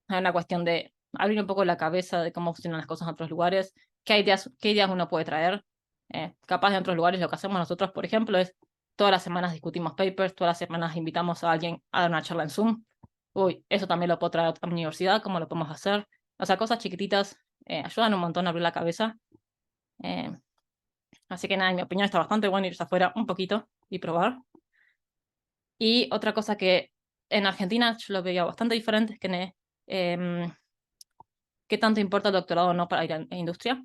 Hay una cuestión de abrir un poco la cabeza de cómo funcionan las cosas en otros lugares, qué ideas uno puede traer. Capaz de otros lugares lo que hacemos nosotros, por ejemplo, es todas las semanas discutimos papers, todas las semanas invitamos a alguien a dar una charla en Zoom. Uy, eso también lo puedo traer a mi universidad, ¿cómo lo podemos hacer? O sea, cosas chiquititas ayudan un montón a abrir la cabeza. Eh, Así que nada, en mi opinión está bastante bueno irse afuera un poquito y probar. Y otra cosa que en Argentina yo lo veía bastante diferente es que qué tanto importa el doctorado o no para ir a industria.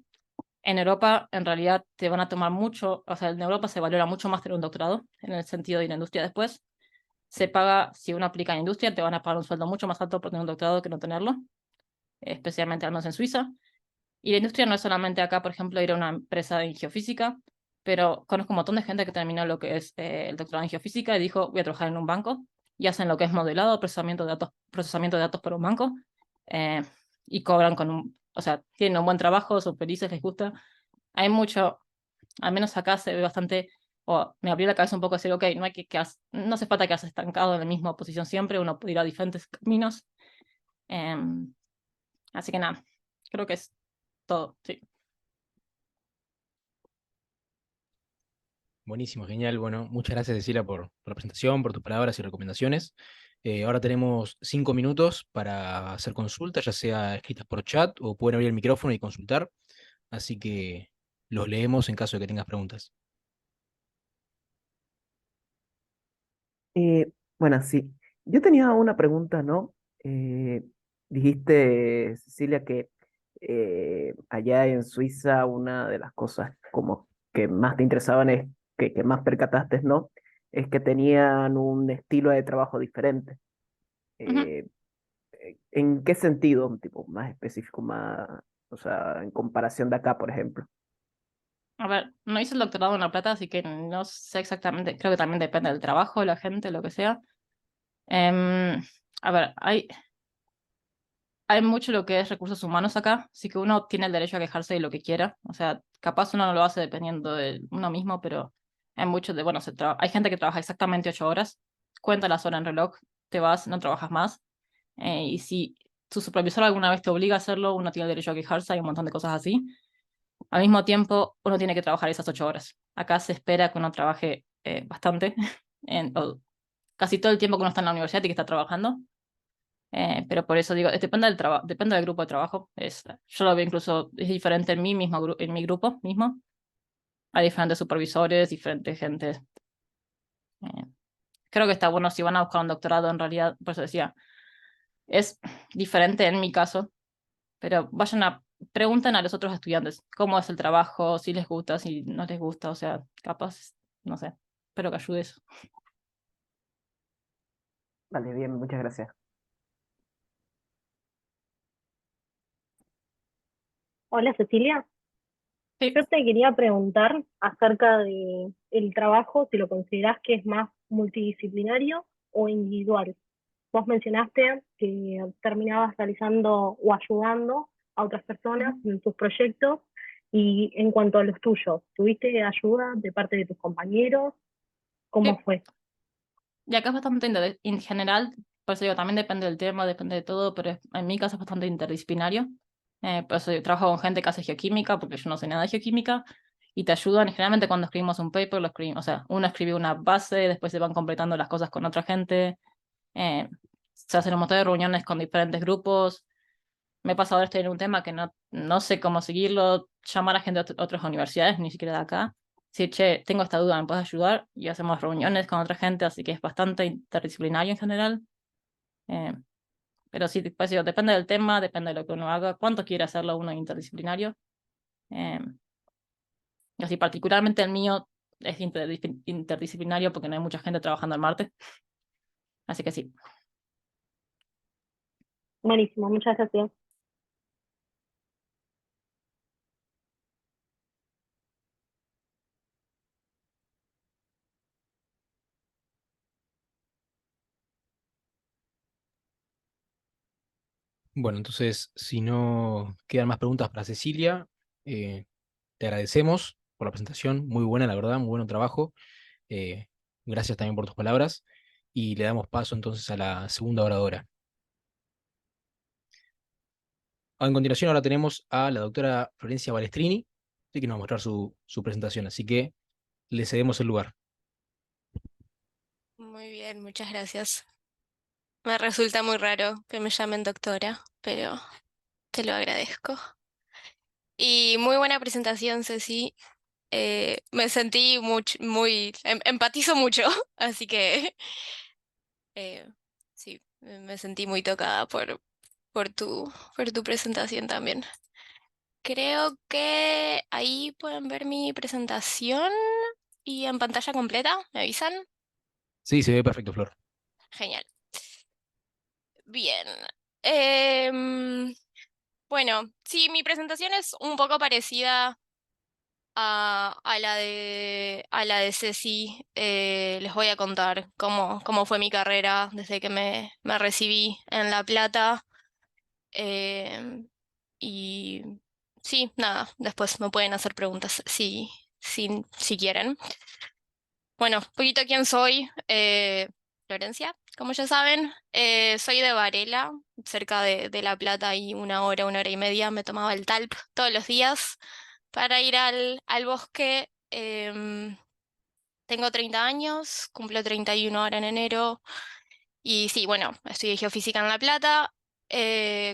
En Europa, en realidad, te van a tomar mucho, o sea, en Europa se valora mucho más tener un doctorado, en el sentido de ir a industria después. Se paga, si uno aplica en industria, te van a pagar un sueldo mucho más alto por tener un doctorado que no tenerlo, especialmente al menos en Suiza. Y la industria no es solamente acá, por ejemplo, ir a una empresa en geofísica, pero conozco un montón de gente que terminó lo que es el doctorado en geofísica y dijo, voy a trabajar en un banco, y hacen lo que es modelado, procesamiento de datos por un banco, eh, y cobran o sea, tienen un buen trabajo, son felices, les gusta. Hay mucho, al menos acá se ve bastante, o me abrió la cabeza un poco decir, ok, no hay no hace falta quedarse estancado en la misma posición siempre, uno puede ir a diferentes caminos. Así que nada, creo que es todo, sí. Buenísimo, genial. Bueno, muchas gracias, Cecilia, por la presentación, por tus palabras y recomendaciones. Ahora tenemos 5 minutos para hacer consultas, ya sea escritas por chat o pueden abrir el micrófono y consultar. Así que los leemos en caso de que tengas preguntas. Bueno, sí. Yo tenía una pregunta, ¿no? Eh, Dijiste, Cecilia, que allá en Suiza una de las cosas como que más te interesaban es que más percataste, ¿no? Es que tenían un estilo de trabajo diferente. Ujú. Eh, ¿En qué sentido? Tipo, más específico, más, o sea, en comparación de acá, por ejemplo. A ver, no hice el doctorado en La Plata, así que no sé exactamente, creo que también depende del trabajo, de la gente, lo que sea. Em, a ver, hay mucho lo que es recursos humanos acá, así que uno tiene el derecho a quejarse de lo que quiera. O sea, capaz uno no lo hace dependiendo de uno mismo, pero hay mucho de, bueno, hay gente que trabaja exactamente 8 horas, cuenta las horas en reloj, te vas, no trabajas más. Y si tu supervisor alguna vez te obliga a hacerlo, uno tiene el derecho a quejarse, hay un montón de cosas así. Al mismo tiempo, uno tiene que trabajar esas 8 horas. Acá se espera que uno trabaje bastante, o casi todo el tiempo que uno está en la universidad y que está trabajando. Pero por eso digo, depende del trabajo, depende del grupo de trabajo. Yo lo veo incluso, es diferente en mi mismo en mi grupo mismo. Hay diferentes supervisores, diferentes gente. Eh, Creo que está bueno si van a buscar un doctorado, en realidad, por eso decía, es diferente en mi caso, pero pregunten a los otros estudiantes cómo es el trabajo, si les gusta, si no les gusta, o sea, capaz, no sé, espero que ayude eso. Vale, bien, muchas gracias. Hola Cecilia, Sí, yo te quería preguntar acerca de el trabajo, si lo considerás que es más multidisciplinario o individual. Vos mencionaste que terminabas realizando o ayudando a otras personas ujú, en sus proyectos y en cuanto a los tuyos, ¿tuviste ayuda de parte de tus compañeros? ¿Cómo sí. fue? Y acá es bastante en general, por eso digo, también depende del tema, depende de todo, pero en mi caso es bastante interdisciplinario. Por eso yo trabajo con gente que hace geoquímica, porque yo no sé nada de geoquímica, y te ayudan. Generalmente cuando escribimos un paper, lo escribimos, o sea, uno escribe una base, después se van completando las cosas con otra gente. Se hacen un montón de reuniones con diferentes grupos. Me he pasado ahora estoy en un tema que no sé cómo seguirlo, llamar a gente de otras universidades, ni siquiera de acá. Sí, che, tengo esta duda, ¿me puedes ayudar? Y hacemos reuniones con otra gente, así que es bastante interdisciplinario en general. Eh, pero sí, pues, digo, depende del tema, depende de lo que uno haga, cuánto quiere hacerlo uno interdisciplinario. Eh, y así, particularmente el mío es interdisciplinario porque no hay mucha gente trabajando en Marte. Así que sí. Buenísimo, muchas gracias. Bueno, entonces, si no quedan más preguntas para Cecilia, eh, te agradecemos por la presentación, muy buena, la verdad, muy buen trabajo. Eh, Gracias también por tus palabras y le damos paso entonces a la segunda oradora. A continuación ahora tenemos a la doctora Florencia Balestrini, así que nos va a mostrar su presentación, así que le cedemos el lugar. Muy bien, muchas gracias. Me resulta muy raro que me llamen doctora, pero te lo agradezco. Y muy buena presentación, Ceci. Me sentí empatizo mucho, así que eh, sí, me sentí muy tocada por tu presentación también. Creo que ahí pueden ver mi presentación y en pantalla completa, ¿me avisan? Sí, se ve perfecto, Flor. Genial. Bien. Em, Bueno, sí, mi presentación es un poco parecida a la de Ceci. Les voy a contar cómo fue mi carrera desde que me recibí en La Plata. Em, y sí, nada, después me pueden hacer preguntas si quieren. Bueno, un poquito quién soy. Florencia, como ya saben, soy de Varela, cerca de La Plata, y una hora y media me tomaba el Talp todos los días para ir al bosque. Tengo 30 años, cumplo 31 ahora en enero. Y sí, bueno, estudié geofísica en La Plata.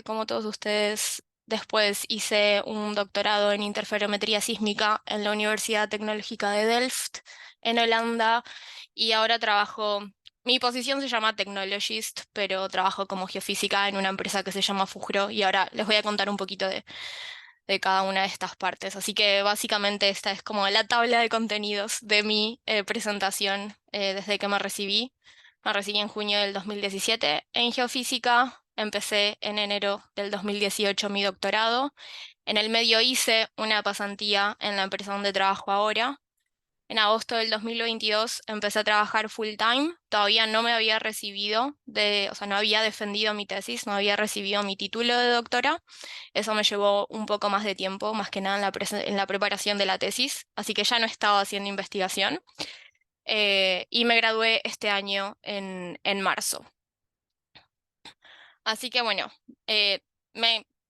Como todos ustedes, después hice un doctorado en interferometría sísmica en la Universidad Tecnológica de Delft, en Holanda, y ahora trabajo Mi posición se llama Technologist, pero trabajo como geofísica en una empresa que se llama Fugro y ahora les voy a contar un poquito de cada una de estas partes. Así que básicamente esta es como la tabla de contenidos de mi presentación desde que me recibí. Me recibí en junio del 2017 en geofísica. Empecé en enero del 2018 mi doctorado. En el medio hice una pasantía en la empresa donde trabajo ahora. En agosto del 2022 empecé a trabajar full time. Todavía no me había recibido o sea, no había defendido mi tesis, no había recibido mi título de doctora. Eso me llevó un poco más de tiempo, más que nada en la preparación de la tesis, así que ya no estaba haciendo investigación. Y me gradué este año en marzo. Así que bueno, eh,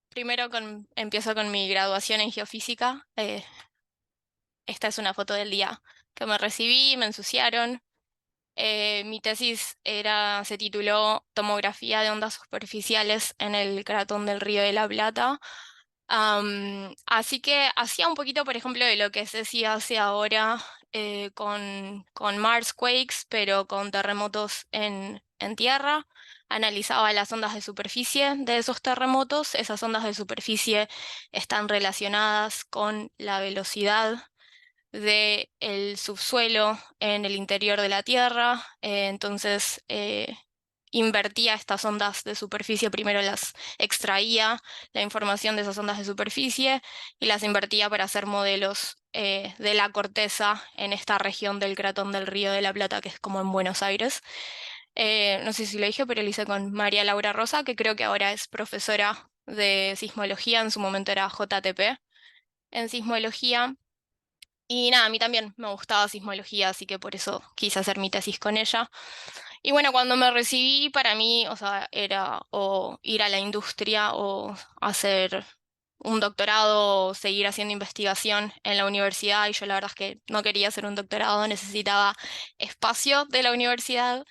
primero empiezo con mi graduación en geofísica. Esta es una foto del día que me recibí, me ensuciaron. Mi tesis se tituló Tomografía de ondas superficiales en el cratón del Río de la Plata. Así que hacía un poquito, por ejemplo, de lo que Ceci hace ahora con Marsquakes, pero con terremotos en tierra. Analizaba las ondas de superficie de esos terremotos. Esas ondas de superficie están relacionadas con la velocidad del subsuelo en el interior de la Tierra. Entonces, invertía estas ondas de superficie, primero las extraía la información de esas ondas de superficie y las invertía para hacer modelos de la corteza en esta región del Cratón del Río de la Plata, que es como en Buenos Aires. No sé si lo dije, pero lo hice con María Laura Rosa, que creo que ahora es profesora de sismología, en su momento era JTP en sismología. Y nada, a mí también me gustaba sismología, así que por eso quise hacer mi tesis con ella. Y bueno, cuando me recibí, para mí, o sea, era o ir a la industria o hacer un doctorado o seguir haciendo investigación en la universidad. Y yo la verdad es que no quería hacer un doctorado, necesitaba espacio de la universidad.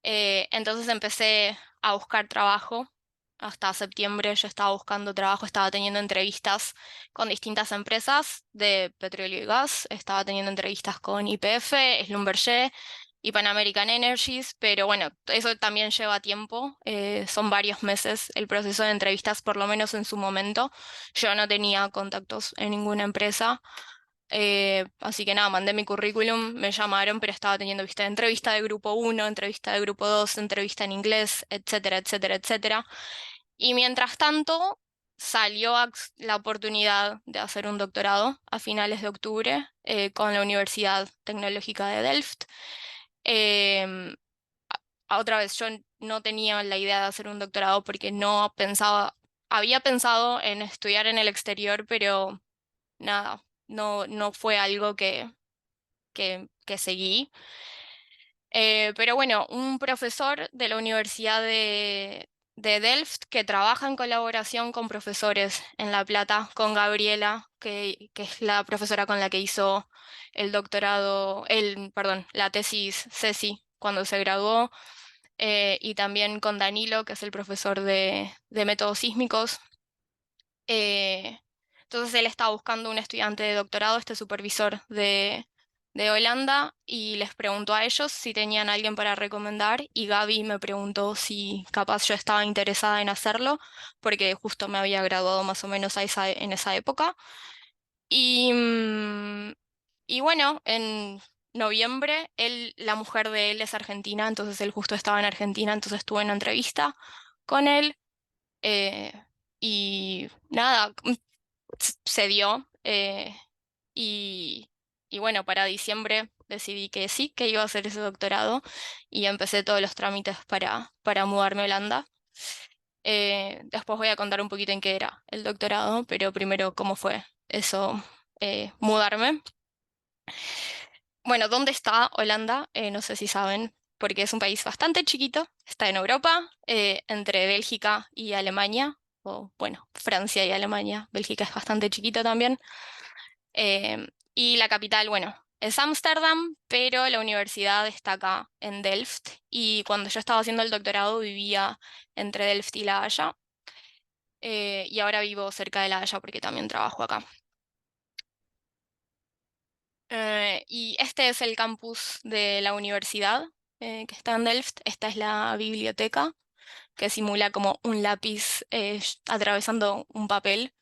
Entonces empecé a buscar trabajo. Hasta septiembre yo estaba buscando trabajo, estaba teniendo entrevistas con distintas empresas de petróleo y gas, estaba teniendo entrevistas con YPF, Schlumberger y Pan American Energies, pero bueno, eso también lleva tiempo, son varios meses el proceso de entrevistas, por lo menos en su momento. Yo no tenía contactos en ninguna empresa. Así que nada, mandé mi currículum, me llamaron, pero estaba teniendo entrevista de grupo 1, entrevista de grupo 2, entrevista en inglés, etcétera, etcétera, etcétera. Y mientras tanto, salió la oportunidad de hacer un doctorado a finales de octubre con la Universidad Tecnológica de Delft. Em, Otra vez, yo no tenía la idea de hacer un doctorado porque no pensaba, había pensado en estudiar en el exterior, pero nada, no fue algo que seguí. Pero bueno, un profesor de la Universidad de Delft que trabaja en colaboración con profesores en La Plata, con Gabriela, que es la profesora con la que hizo el doctorado, perdón, la tesis Ceci cuando se graduó, y también con Danilo, que es el profesor de métodos sísmicos. Eh, entonces él estaba buscando un estudiante de doctorado, este supervisor de Holanda, y les preguntó a ellos si tenían a alguien para recomendar, y Gaby me preguntó si capaz yo estaba interesada en hacerlo, porque justo me había graduado más o menos en esa época. Y, y bueno, en noviembre, la mujer de él es argentina, entonces él justo estaba en Argentina, entonces tuve una entrevista con él. eh, y nada, se dio. Y, y bueno, para diciembre decidí que sí, que iba a hacer ese doctorado y empecé todos los trámites para mudarme a Holanda. Después voy a contar un poquito en qué era el doctorado, pero primero cómo fue eso, mudarme. Bueno, ¿dónde está Holanda? No sé si saben, porque es un país bastante chiquito, está en Europa, entre Bélgica y Alemania, o bueno, Francia y Alemania. Bélgica es bastante chiquito también. Y la capital, bueno, es Ámsterdam, pero la universidad está acá en Delft. Y cuando yo estaba haciendo el doctorado vivía entre Delft y La Haya. Y ahora vivo cerca de La Haya porque también trabajo acá. Y este es el campus de la universidad. que está en Delft. Esta es la biblioteca, que simula como un lápiz atravesando un papel.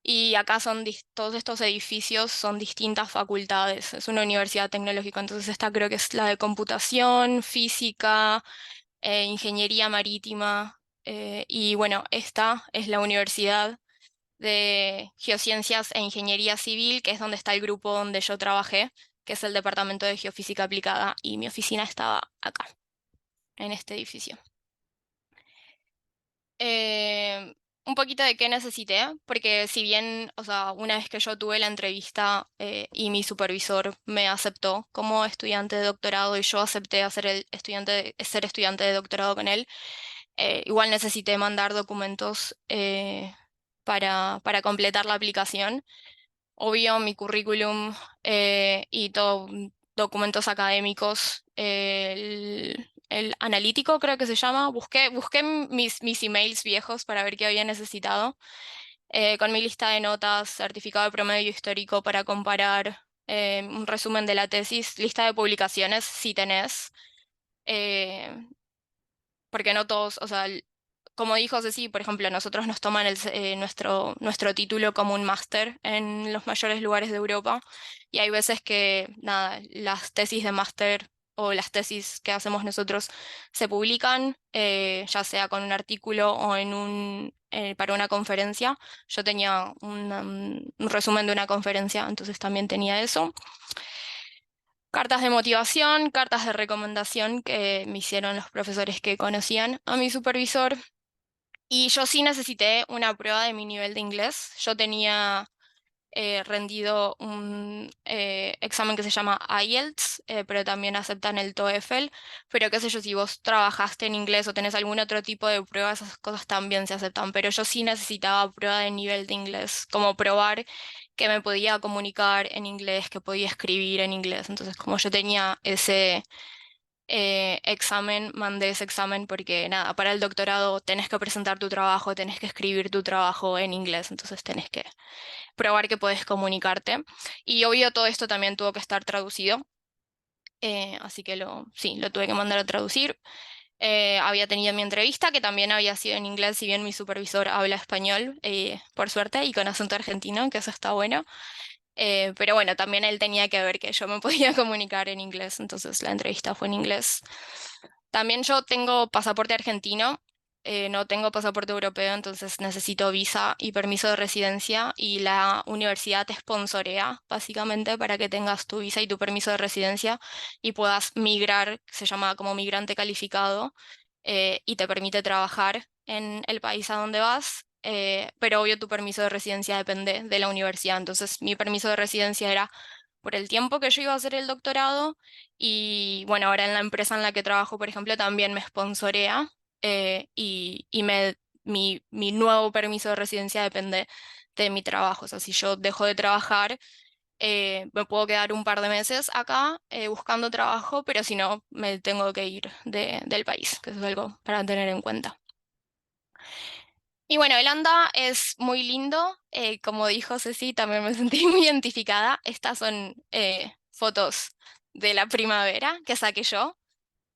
Y acá son todos estos edificios son distintas facultades. Es una universidad tecnológica, entonces esta creo que es la de computación, física, ingeniería marítima. Y bueno, esta es la universidad de Geociencias e Ingeniería Civil, que es donde está el grupo donde yo trabajé, que es el Departamento de Geofísica Aplicada, y mi oficina estaba acá, en este edificio. Eh, un poquito de qué necesité, porque si bien, o sea, una vez que yo tuve la entrevista y mi supervisor me aceptó como estudiante de doctorado y yo acepté ser estudiante de doctorado con él, igual necesité mandar documentos para completar la aplicación. Obvio, mi currículum y todo, documentos académicos, el analítico creo que se llama. Busqué mis emails viejos para ver qué había necesitado, con mi lista de notas, certificado de promedio histórico para comparar, un resumen de la tesis, lista de publicaciones si tenés, eh, porque no todos, o sea, como dijo Ceci, por ejemplo, nosotros nos toman nuestro título como un máster en los mayores lugares de Europa y hay veces que, nada, las tesis de máster o las tesis que hacemos nosotros se publican, ya sea con un artículo o para una conferencia. Yo tenía un resumen de una conferencia, entonces también tenía eso. Cartas de motivación, cartas de recomendación que me hicieron los profesores que conocían a mi supervisor. Y yo sí necesité una prueba de mi nivel de inglés. Yo tenía rendido un examen que se llama IELTS, pero también aceptan el TOEFL. Pero qué sé yo, si vos trabajaste en inglés o tenés algún otro tipo de prueba, esas cosas también se aceptan. Pero yo sí necesitaba prueba de nivel de inglés, como probar que me podía comunicar en inglés, que podía escribir en inglés. Entonces, como yo tenía ese examen, mandé ese examen porque nada, para el doctorado tenés que presentar tu trabajo, tenés que escribir tu trabajo en inglés, entonces tenés que probar que podés comunicarte. Y obvio todo esto también tuvo que estar traducido, así que sí, lo tuve que mandar a traducir. Había tenido mi entrevista, que también había sido en inglés, si bien mi supervisor habla español, por suerte, y con acento argentino, que eso está bueno. Pero bueno, también él tenía que ver que yo me podía comunicar en inglés, entonces la entrevista fue en inglés. También yo tengo pasaporte argentino, no tengo pasaporte europeo, entonces necesito visa y permiso de residencia y la universidad te sponsorea básicamente para que tengas tu visa y tu permiso de residencia y puedas migrar, se llama como migrante calificado, y te permite trabajar en el país a donde vas. Pero obvio tu permiso de residencia depende de la universidad, entonces mi permiso de residencia era por el tiempo que yo iba a hacer el doctorado y bueno, ahora en la empresa en la que trabajo, por ejemplo, también me sponsorea, mi nuevo permiso de residencia depende de mi trabajo. O sea, si yo dejo de trabajar, me puedo quedar un par de meses acá buscando trabajo, pero si no, me tengo que ir del país, que eso es algo para tener en cuenta. Y bueno, el anda es muy lindo, como dijo Ceci, también me sentí muy identificada. Estas son fotos de la primavera que saqué yo.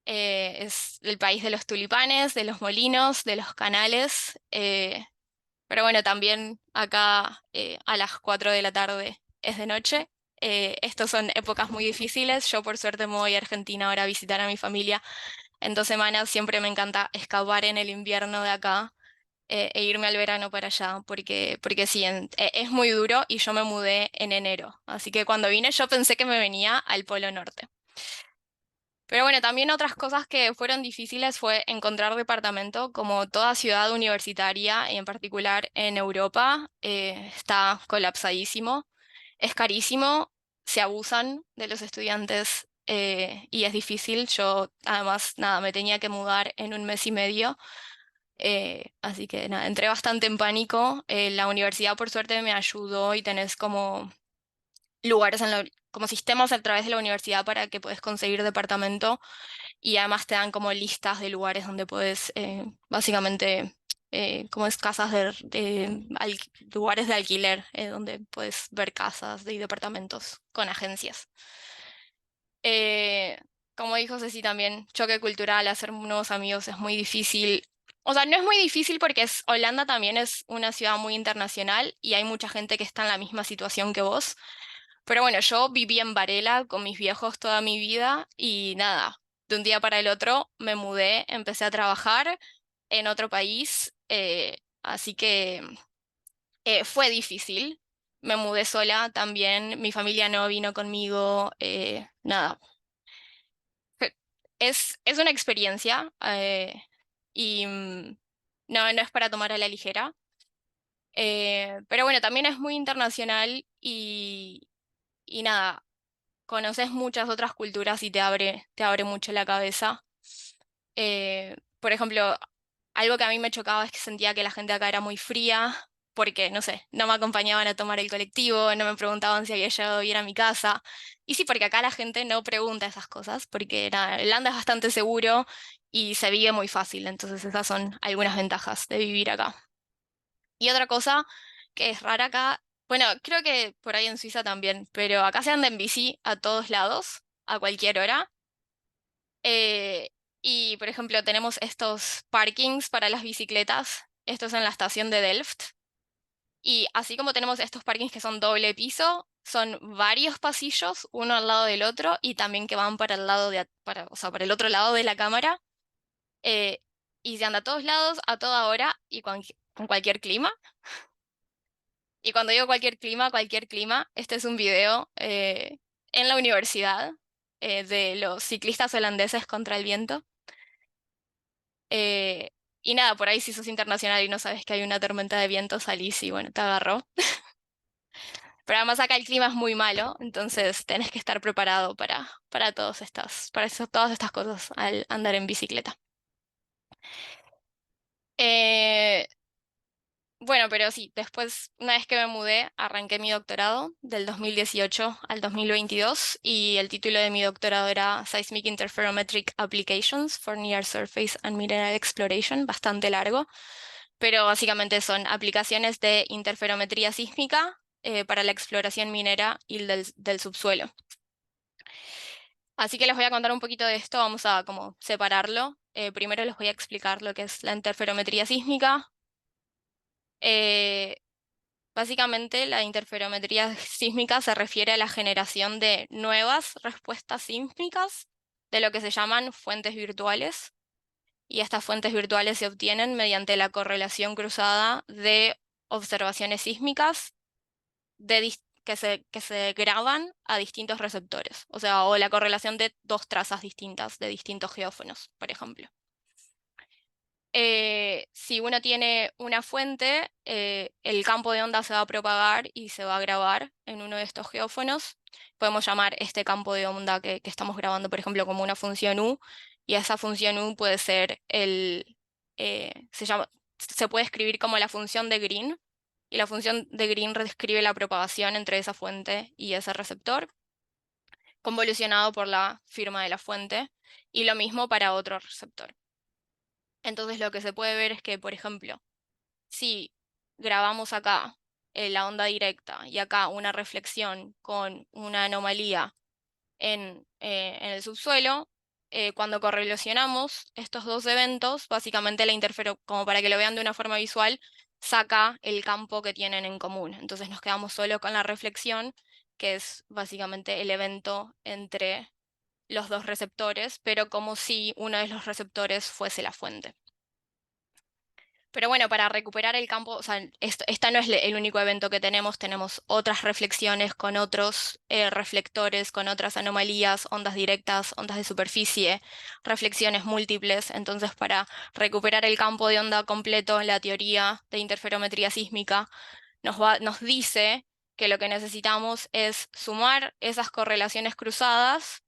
Es el país de los tulipanes, de los molinos, de los canales. Pero bueno, también acá a las 4 de la tarde es de noche. Estos son épocas muy difíciles. Yo por suerte me voy a Argentina ahora a visitar a mi familia en 2 semanas. Siempre me encanta escapar en el invierno de acá e irme al verano para allá, porque sí, es muy duro y yo me mudé en enero. Así que cuando vine yo pensé que me venía al Polo Norte. Pero bueno, también otras cosas que fueron difíciles fue encontrar departamento, como toda ciudad universitaria, y en particular en Europa, está colapsadísimo, es carísimo, se abusan de los estudiantes y es difícil. Yo además, nada, me tenía que mudar en un mes y medio, así que nada, entré bastante en pánico. La universidad por suerte me ayudó y tenés como lugares como sistemas a través de la universidad para que puedes conseguir departamento y además te dan como listas de lugares donde puedes, básicamente, como es casas lugares de alquiler, donde puedes ver casas y departamentos con agencias. Eh, como dijo Ceci también, choque cultural, hacer nuevos amigos es muy difícil. O sea, no es muy difícil porque Holanda también es una ciudad muy internacional y hay mucha gente que está en la misma situación que vos. Pero bueno, yo viví en Varela con mis viejos toda mi vida y nada, de un día para el otro me mudé, empecé a trabajar en otro país, así que fue difícil. Me mudé sola también, mi familia no vino conmigo, nada. Es una experiencia y no es para tomar a la ligera. Pero bueno, también es muy internacional y nada, conoces muchas otras culturas y te abre mucho la cabeza. Por ejemplo, algo que a mí me chocaba es que sentía que la gente acá era muy fría, porque, no sé, no me acompañaban a tomar el colectivo, no me preguntaban si había llegado bien a mi casa. Y sí, porque acá la gente no pregunta esas cosas, porque nada, Irlanda es bastante seguro y se vive muy fácil, entonces esas son algunas ventajas de vivir acá. Y otra cosa que es rara acá, bueno, creo que por ahí en Suiza también, pero acá se anda en bici a todos lados, a cualquier hora. Eh, y, por ejemplo, tenemos estos parkings para las bicicletas. Esto es en la estación de Delft. Y así como tenemos estos parkings que son doble piso, son varios pasillos, uno al lado del otro, y también que van para el lado o sea, para el otro lado de la cámara. eh, y se anda a todos lados, a toda hora y con cualquier clima. Y cuando digo cualquier clima, este es un video en la universidad de los ciclistas holandeses contra el viento. Eh, y nada, por ahí si sos internacional y no sabes que hay una tormenta de viento, salís y bueno, te agarró. Pero además acá el clima es muy malo, entonces tenés que estar preparado para todas estas cosas al andar en bicicleta. Eh, bueno, pero sí, después, una vez que me mudé, arranqué mi doctorado del 2018 al 2022 y el título de mi doctorado era Seismic Interferometric Applications for Near Surface and Mineral Exploration, bastante largo, pero básicamente son aplicaciones de interferometría sísmica para la exploración minera y del subsuelo. Así que les voy a contar un poquito de esto, vamos a como separarlo. Primero les voy a explicar lo que es la interferometría sísmica. Eh, Básicamente, la interferometría sísmica se refiere a la generación de nuevas respuestas sísmicas de lo que se llaman fuentes virtuales. Y estas fuentes virtuales se obtienen mediante la correlación cruzada de observaciones sísmicas que se graban a distintos receptores. O sea, o la correlación de dos trazas distintas de distintos geófonos, por ejemplo. Si uno tiene una fuente, el campo de onda se va a propagar y se va a grabar en uno de estos geófonos. Podemos llamar este campo de onda que estamos grabando, por ejemplo, como una función U, y esa función U puede ser se puede escribir como la función de Green, y la función de Green describe la propagación entre esa fuente y ese receptor, convolucionado por la firma de la fuente, y lo mismo para otro receptor. Entonces lo que se puede ver es que, por ejemplo, si grabamos acá la onda directa y acá una reflexión con una anomalía en el subsuelo, cuando correlacionamos estos dos eventos, básicamente como para que lo vean de una forma visual, saca el campo que tienen en común. Entonces nos quedamos solo con la reflexión, que es básicamente el evento entre los dos receptores, pero como si uno de los receptores fuese la fuente. Pero bueno, para recuperar el campo, o sea, esta no es el único evento que tenemos otras reflexiones con otros reflectores, con otras anomalías, ondas directas, ondas de superficie, reflexiones múltiples. Entonces, para recuperar el campo de onda completo, la teoría de interferometría sísmica nos dice que lo que necesitamos es sumar esas correlaciones cruzadas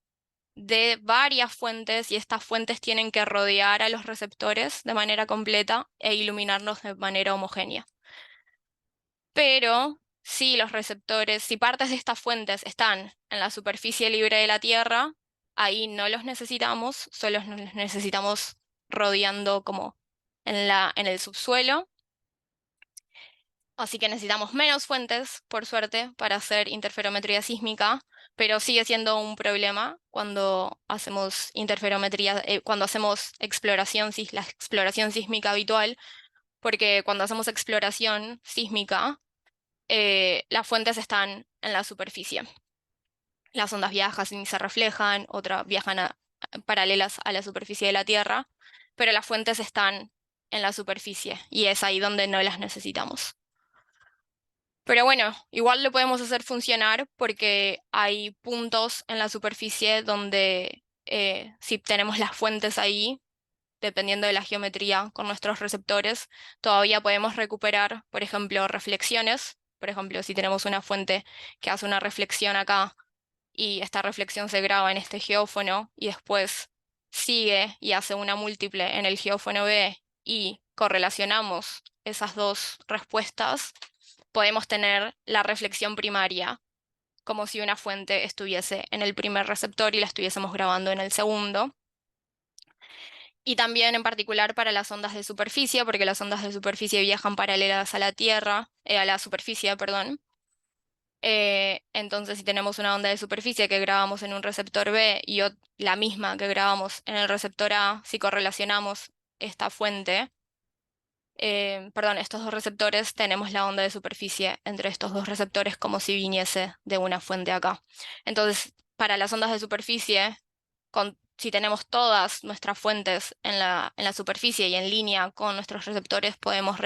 de varias fuentes y estas fuentes tienen que rodear a los receptores de manera completa e iluminarlos de manera homogénea. Pero si partes de estas fuentes están en la superficie libre de la Tierra, ahí no los necesitamos, solo los necesitamos rodeando como en el subsuelo. Así que necesitamos menos fuentes, por suerte, para hacer interferometría sísmica, pero sigue siendo un problema cuando hacemos interferometría, cuando hacemos la exploración sísmica habitual, porque cuando hacemos exploración sísmica, las fuentes están en la superficie. Las ondas viajan y se reflejan, otras viajan paralelas a la superficie de la Tierra, pero las fuentes están en la superficie y es ahí donde no las necesitamos. Pero bueno, igual lo podemos hacer funcionar porque hay puntos en la superficie donde si tenemos las fuentes ahí, dependiendo de la geometría con nuestros receptores, todavía podemos recuperar, por ejemplo, reflexiones. Por ejemplo, si tenemos una fuente que hace una reflexión acá y esta reflexión se graba en este geófono y después sigue y hace una múltiple en el geófono B y correlacionamos esas dos respuestas, podemos tener la reflexión primaria como si una fuente estuviese en el primer receptor y la estuviésemos grabando en el segundo. Y también en particular para las ondas de superficie, porque las ondas de superficie viajan paralelas a la Tierra, a la superficie, perdón. Entonces, si tenemos una onda de superficie que grabamos en un receptor B y la misma que grabamos en el receptor A, si correlacionamos esta fuente, perdón, estos dos receptores, tenemos la onda de superficie entre estos dos receptores como si viniese de una fuente acá. Entonces, para las ondas de superficie, si tenemos todas nuestras fuentes en la superficie y en línea con nuestros receptores, podemos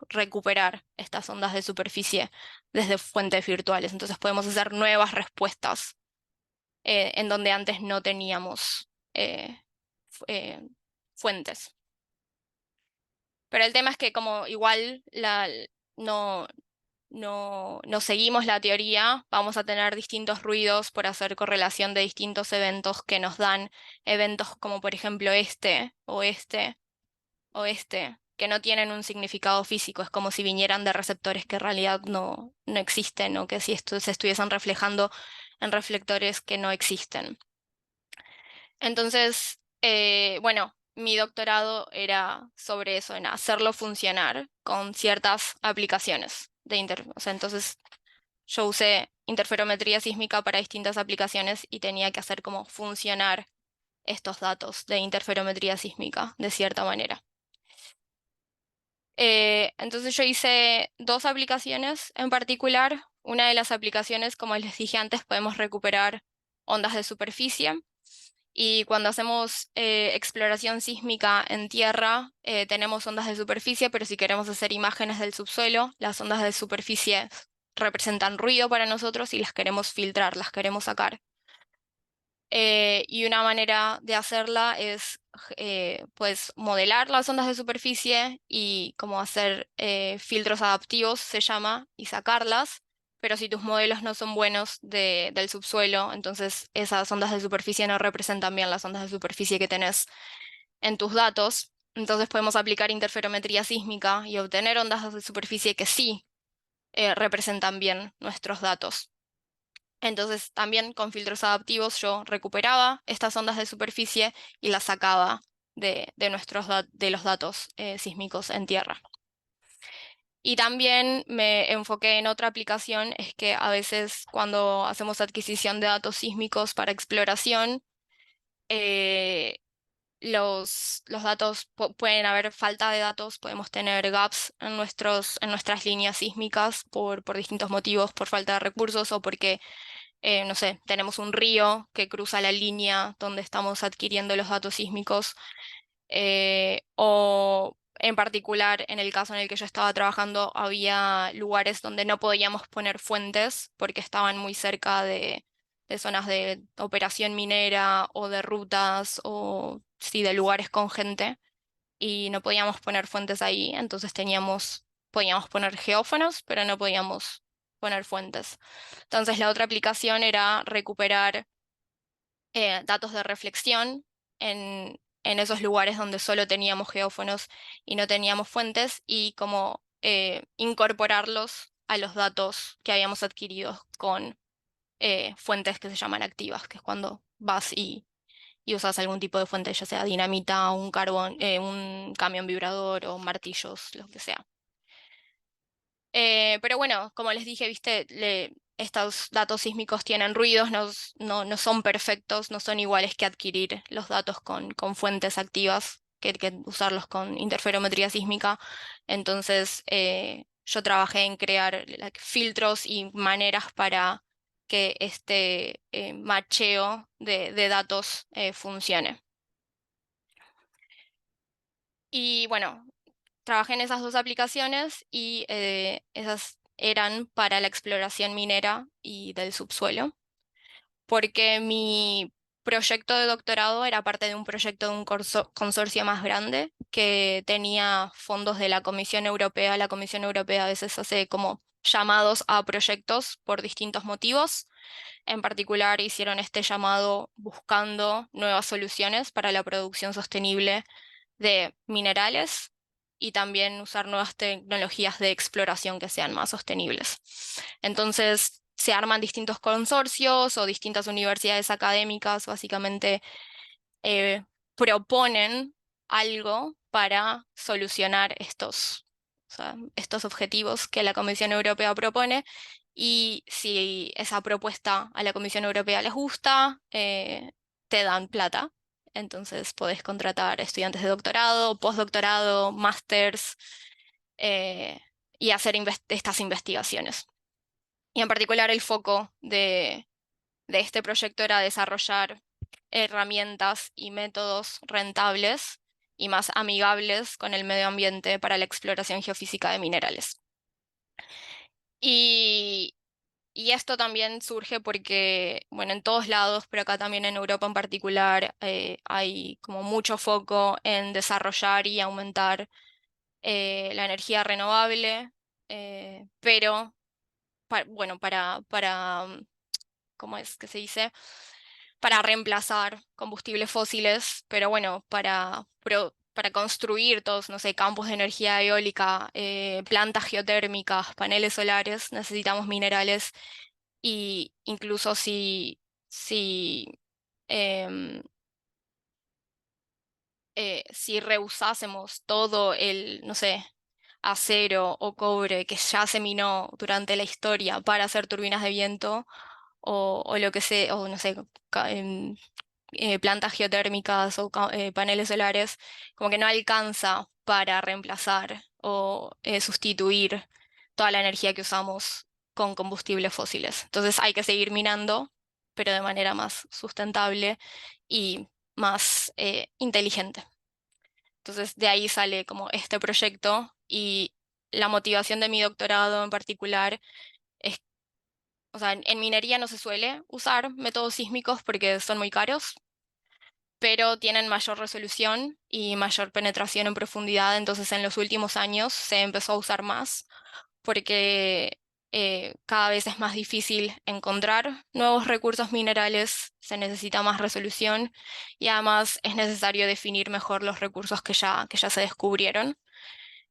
recuperar estas ondas de superficie desde fuentes virtuales. Entonces podemos hacer nuevas respuestas en donde antes no teníamos fuentes. Pero el tema es que como igual no, no seguimos la teoría, vamos a tener distintos ruidos por hacer correlación de distintos eventos que nos dan eventos como por ejemplo este o este o este, que no tienen un significado físico, es como si vinieran de receptores que en realidad no existen o que si se estuviesen reflejando en reflectores que no existen. Entonces, bueno, mi doctorado era sobre eso, en hacerlo funcionar con ciertas aplicaciones o sea, entonces yo usé interferometría sísmica para distintas aplicaciones y tenía que hacer como funcionar estos datos de interferometría sísmica de cierta manera. Entonces yo hice dos aplicaciones en particular. Una de las aplicaciones, como les dije antes, podemos recuperar ondas de superficie. Y cuando hacemos exploración sísmica en tierra, tenemos ondas de superficie, pero si queremos hacer imágenes del subsuelo, las ondas de superficie representan ruido para nosotros y las queremos filtrar, las queremos sacar. Y una manera de hacerla es pues modelar las ondas de superficie y como hacer filtros adaptivos, se llama, y sacarlas. Pero si tus modelos no son buenos del subsuelo, entonces esas ondas de superficie no representan bien las ondas de superficie que tenés en tus datos. Entonces podemos aplicar interferometría sísmica y obtener ondas de superficie que sí representan bien nuestros datos. Entonces también con filtros adaptivos yo recuperaba estas ondas de superficie y las sacaba de los datos sísmicos en tierra. Y también me enfoqué en otra aplicación, es que a veces cuando hacemos adquisición de datos sísmicos para exploración, los datos, pueden haber falta de datos, podemos tener gaps en nuestras líneas sísmicas por distintos motivos, por falta de recursos o porque no sé, tenemos un río que cruza la línea donde estamos adquiriendo los datos sísmicos, o en particular en el caso en el que yo estaba trabajando, había lugares donde no podíamos poner fuentes porque estaban muy cerca de zonas de operación minera o de rutas o sí, de lugares con gente y no podíamos poner fuentes ahí, entonces podíamos poner geófonos, pero no podíamos poner fuentes. Entonces la otra aplicación era recuperar datos de reflexión en esos lugares donde solo teníamos geófonos y no teníamos fuentes y como incorporarlos a los datos que habíamos adquirido con fuentes que se llaman activas, que es cuando vas y usas algún tipo de fuente, ya sea dinamita, un carbón, un camión vibrador o martillos, lo que sea. Pero bueno, como les dije, viste, estos datos sísmicos tienen ruidos, no son perfectos, no son iguales que adquirir los datos con fuentes activas, que usarlos con interferometría sísmica. Entonces, yo trabajé en crear filtros y maneras para que este macheo de datos funcione. Y bueno, trabajé en esas dos aplicaciones y esas eran para la exploración minera y del subsuelo, porque mi proyecto de doctorado era parte de un proyecto de un consorcio más grande que tenía fondos de la Comisión Europea. La Comisión Europea a veces hace como llamados a proyectos por distintos motivos. En particular, hicieron este llamado buscando nuevas soluciones para la producción sostenible de minerales y también usar nuevas tecnologías de exploración que sean más sostenibles. Entonces, se arman distintos consorcios o distintas universidades académicas, básicamente eh, proponen algo para solucionar o sea, estos objetivos que la Comisión Europea propone. Y si esa propuesta a la Comisión Europea les gusta, te dan plata. Entonces podés contratar estudiantes de doctorado, postdoctorado, másters, eh, y hacer estas investigaciones. Y en particular el foco de este proyecto era desarrollar herramientas y métodos rentables y más amigables con el medio ambiente para la exploración geofísica de minerales. Y, y esto también surge porque, bueno, en todos lados, pero acá también en Europa en particular, hay como mucho foco en desarrollar y aumentar la energía renovable, pero, bueno, ¿cómo es que se dice? Para reemplazar combustibles fósiles, pero bueno, para construir todos, no sé, campos de energía eólica, plantas geotérmicas, paneles solares, necesitamos minerales y incluso si, em, si reusásemos todo el, no sé, acero o cobre que ya se minó durante la historia para hacer turbinas de viento o lo que sea, o no sé, plantas geotérmicas o paneles solares, como que no alcanza para reemplazar o sustituir toda la energía que usamos con combustibles fósiles. Entonces hay que seguir minando, pero de manera más sustentable y más inteligente. Entonces de ahí sale como este proyecto y la motivación de mi doctorado en particular es, o sea, en minería no se suele usar métodos sísmicos porque son muy caros, pero tienen mayor resolución y mayor penetración en profundidad. Entonces en los últimos años se empezó a usar más porque cada vez es más difícil encontrar nuevos recursos minerales, se necesita más resolución y además es necesario definir mejor los recursos que ya se descubrieron.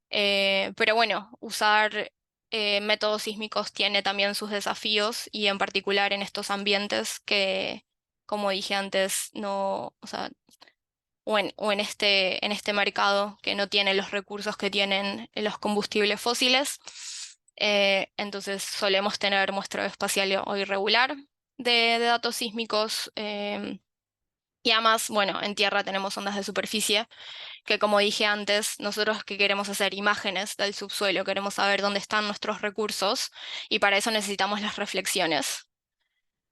Pero bueno, usar métodos sísmicos tiene también sus desafíos y en particular en estos ambientes que, como dije antes, no, o sea, en este mercado que no tiene los recursos que tienen los combustibles fósiles. Entonces solemos tener muestreo espacial o irregular de datos sísmicos. Y además, bueno, en tierra tenemos ondas de superficie, que como dije antes, nosotros que queremos hacer imágenes del subsuelo, queremos saber dónde están nuestros recursos, y para eso necesitamos las reflexiones.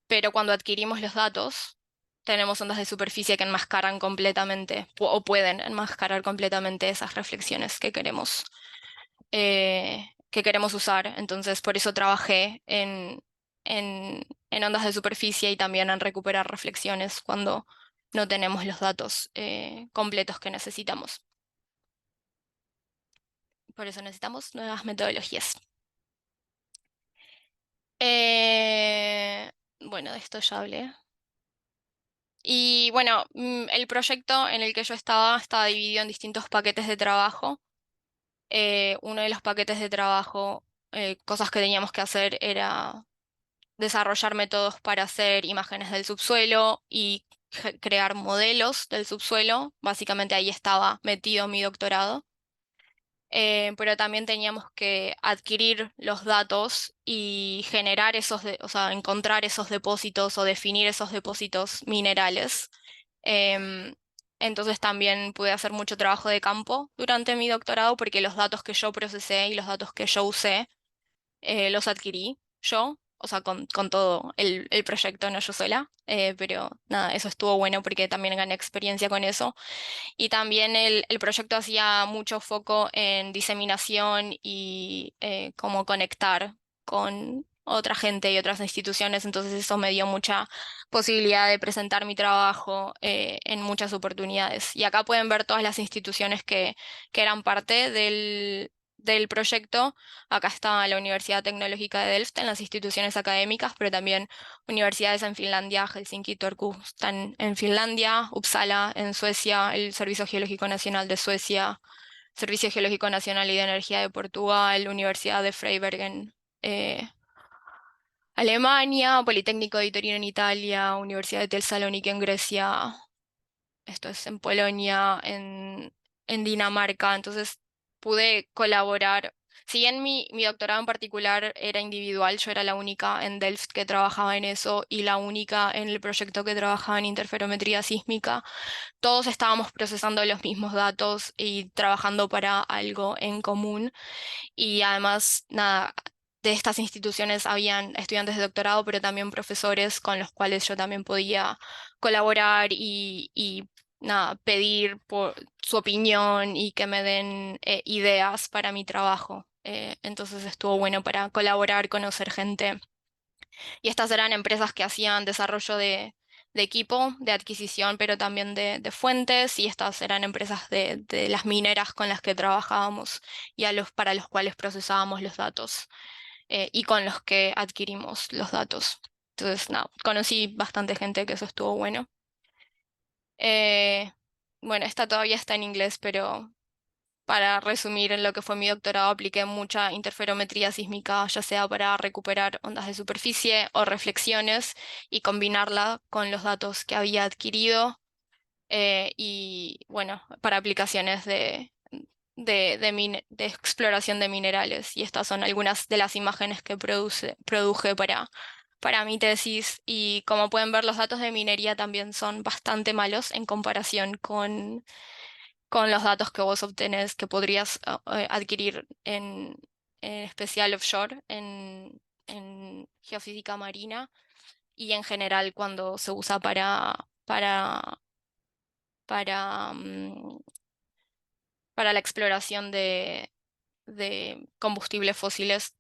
Pero cuando adquirimos los datos, tenemos ondas de superficie que enmascaran completamente, o pueden enmascarar completamente esas reflexiones que queremos usar. Entonces, por eso trabajé en ondas de superficie y también en recuperar reflexiones cuando no tenemos los datos completos que necesitamos. Por eso necesitamos nuevas metodologías. Bueno, de esto ya hablé. Y bueno, el proyecto en el que yo estaba dividido en distintos paquetes de trabajo. Uno de los paquetes de trabajo, cosas que teníamos que hacer era desarrollar métodos para hacer imágenes del subsuelo y crear modelos del subsuelo. Básicamente ahí estaba metido mi doctorado. pero también teníamos que adquirir los datos y generar o sea, encontrar esos depósitos o definir esos depósitos minerales. Em, entonces también pude hacer mucho trabajo de campo durante mi doctorado porque los datos que yo procesé y los datos que yo usé los adquirí yo, o sea, con todo el proyecto, no yo sola, pero nada, eso estuvo bueno porque también gané experiencia con eso. Y también el proyecto hacía mucho foco en diseminación y cómo conectar con otra gente y otras instituciones, entonces eso me dio mucha posibilidad de presentar mi trabajo en muchas oportunidades. Y acá pueden ver todas las instituciones que eran parte del proyecto. Acá está la Universidad Tecnológica de Delft en las instituciones académicas, pero también universidades en Finlandia, Helsinki y Turku están en Finlandia, Uppsala en Suecia, el Servicio Geológico Nacional de Suecia, Servicio Geológico Nacional y de Energía de Portugal, Universidad de Freiberg en Alemania, Politécnico de Torino en Italia, Universidad de Thessaloniki en Grecia, esto es en Polonia, en Dinamarca, entonces pude colaborar. Si bien mi doctorado en particular era individual, yo era la única en Delft que trabajaba en eso y la única en el proyecto que trabajaba en interferometría sísmica, todos estábamos procesando los mismos datos y trabajando para algo en común. Y además, nada, de estas instituciones habían estudiantes de doctorado, pero también profesores con los cuales yo también podía colaborar y nada, pedir por su opinión y que me den ideas para mi trabajo. Entonces estuvo bueno para colaborar, conocer gente. Y estas eran empresas que hacían desarrollo de equipo, de adquisición, pero también de fuentes, y estas eran empresas de las mineras con las que trabajábamos y para los cuales procesábamos los datos y con los que adquirimos los datos. Entonces, nada, conocí bastante gente que eso estuvo bueno. Eh, bueno, esta todavía está en inglés, pero para resumir en lo que fue mi doctorado, apliqué mucha interferometría sísmica, ya sea para recuperar ondas de superficie o reflexiones y combinarla con los datos que había adquirido y, bueno, para aplicaciones de exploración de minerales. Y estas son algunas de las imágenes que produje para mi tesis. Y como pueden ver, los datos de minería también son bastante malos en comparación con los datos que vos obtenés, que podrías adquirir en especial offshore, en geofísica marina y en general cuando se usa para, mm, para la exploración de combustibles fósiles.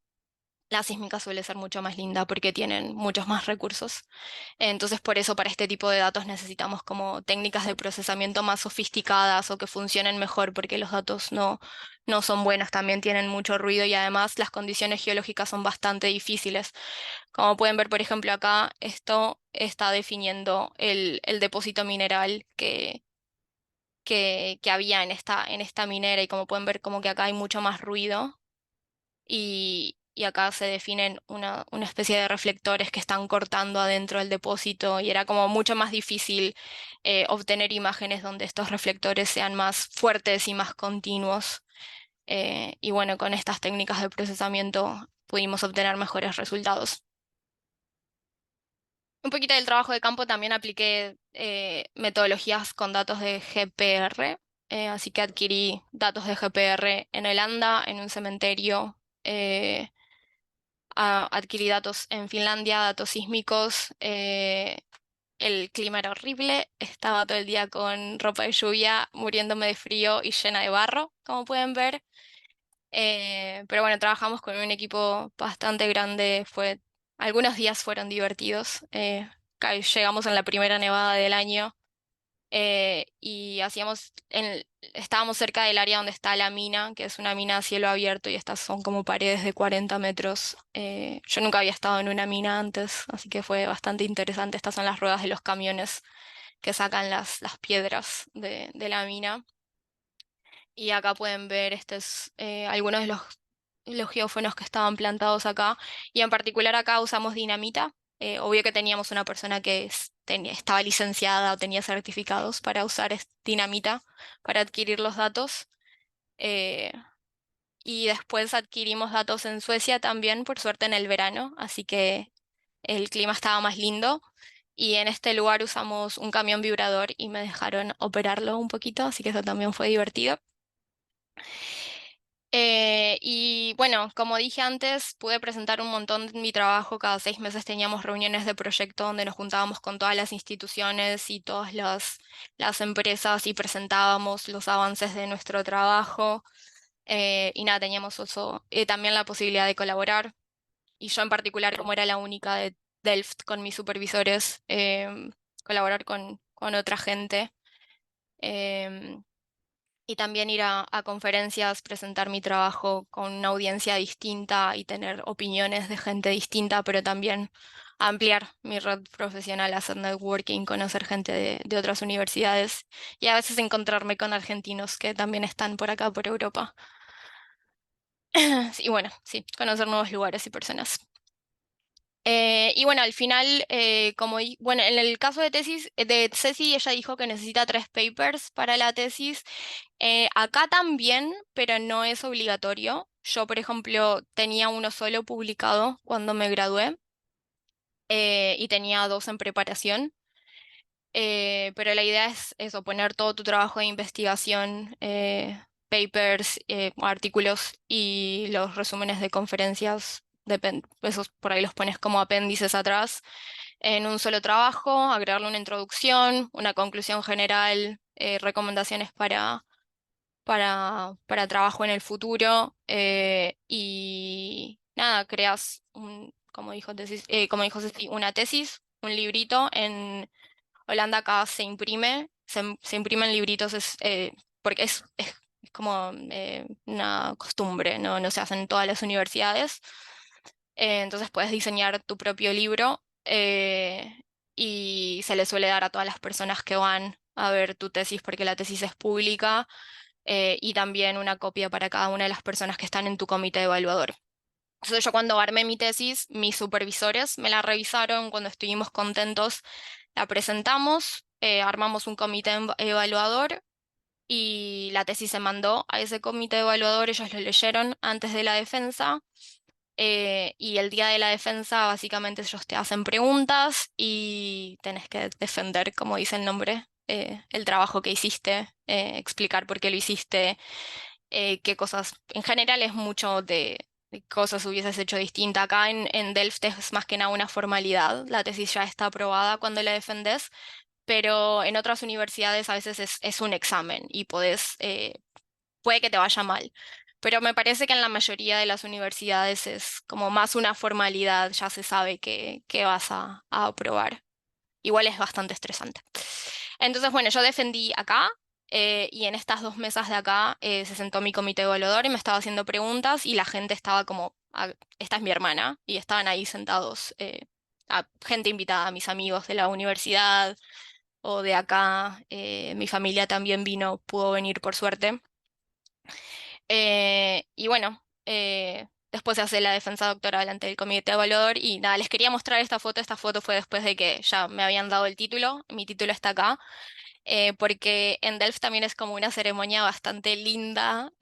La sísmica suele ser mucho más linda porque tienen muchos más recursos. Entonces, por eso para este tipo de datos necesitamos como técnicas de procesamiento más sofisticadas o que funcionen mejor porque los datos no son buenos, también tienen mucho ruido y además las condiciones geológicas son bastante difíciles. Como pueden ver, por ejemplo, acá esto está definiendo el depósito mineral que había en esta minera y como pueden ver como que acá hay mucho más ruido y acá se definen una especie de reflectores que están cortando adentro del depósito y era como mucho más difícil obtener imágenes donde estos reflectores sean más fuertes y más continuos. Y bueno, con estas técnicas de procesamiento pudimos obtener mejores resultados. Un poquito del trabajo de campo también apliqué metodologías con datos de GPR, así que adquirí datos de GPR en Holanda, en un cementerio. Adquirí datos en Finlandia, datos sísmicos. El clima era horrible, estaba todo el día con ropa de lluvia, muriéndome de frío y llena de barro, como pueden ver. Pero bueno, trabajamos con un equipo bastante grande, algunos días fueron divertidos. Llegamos en la primera nevada del año y estábamos cerca del área donde está la mina, que es una mina a cielo abierto y estas son como paredes de 40 metros. Yo nunca había estado en una mina antes, así que fue bastante interesante. Estas son las ruedas de los camiones que sacan las piedras de la mina. Y acá pueden ver algunos de los geófonos que estaban plantados acá. Y en particular acá usamos dinamita. Obvio que teníamos una persona que estaba licenciada o tenía certificados para usar dinamita para adquirir los datos. Eh, y después adquirimos datos en Suecia también, por suerte en el verano, así que el clima estaba más lindo. Y en este lugar usamos un camión vibrador y me dejaron operarlo un poquito, así que eso también fue divertido. Y bueno, como dije antes, pude presentar un montón de mi trabajo. Cada 6 meses teníamos reuniones de proyecto donde nos juntábamos con todas las instituciones y todas las empresas y presentábamos los avances de nuestro trabajo. Y nada, teníamos también la posibilidad de colaborar. Y yo en particular, como era la única de Delft con mis supervisores, colaborar con otra gente. em, y también ir a conferencias, presentar mi trabajo con una audiencia distinta y tener opiniones de gente distinta, pero también ampliar mi red profesional, hacer networking, conocer gente de otras universidades y a veces encontrarme con argentinos que también están por acá, por Europa. Y bueno, sí, conocer nuevos lugares y personas. Y bueno, al final, bueno, en el caso de tesis, de Ceci, ella dijo que necesita 3 papers para la tesis. Acá también, pero no es obligatorio. Yo, por ejemplo, tenía uno solo publicado cuando me gradué, y tenía 2 en preparación. Pero la idea es eso, poner todo tu trabajo de investigación, papers, artículos y los resúmenes de conferencias, esos por ahí los pones como apéndices atrás, en un solo trabajo, agregarle una introducción, una conclusión general, recomendaciones para trabajo en el futuro, y nada, creas como dijo Ceci, una tesis, un librito. En Holanda acá se imprimen libritos, porque es como una costumbre, no se hace en todas las universidades. Entonces puedes diseñar tu propio libro, y se le suele dar a todas las personas que van a ver tu tesis porque la tesis es pública, y también una copia para cada una de las personas que están en tu comité evaluador. Entonces yo cuando armé mi tesis, mis supervisores me la revisaron, cuando estuvimos contentos la presentamos, armamos un comité evaluador y la tesis se mandó a ese comité evaluador, ellos lo leyeron antes de la defensa. Y el día de la defensa básicamente ellos te hacen preguntas y tenés que defender, como dice el nombre, el trabajo que hiciste, explicar por qué lo hiciste, qué cosas, en general es mucho de cosas hubieses hecho distinta. Acá en Delft es más que nada una formalidad, la tesis ya está aprobada cuando la defendés, pero en otras universidades a veces es un examen y puede que te vaya mal. Pero me parece que en la mayoría de las universidades es como más una formalidad, ya se sabe que vas a aprobar. Igual es bastante estresante. Entonces, bueno, yo defendí acá, y en estas 2 mesas de acá, se sentó mi comité evaluador y me estaba haciendo preguntas y la gente estaba como, esta es mi hermana, y estaban ahí sentados, gente invitada, mis amigos de la universidad o de acá, mi familia también vino, pudo venir por suerte. Y bueno, después se hace la defensa doctoral ante el comité evaluador y nada, les quería mostrar esta foto. Esta foto fue después de que ya me habían dado el título, mi título está acá, porque en Delft también es como una ceremonia bastante linda,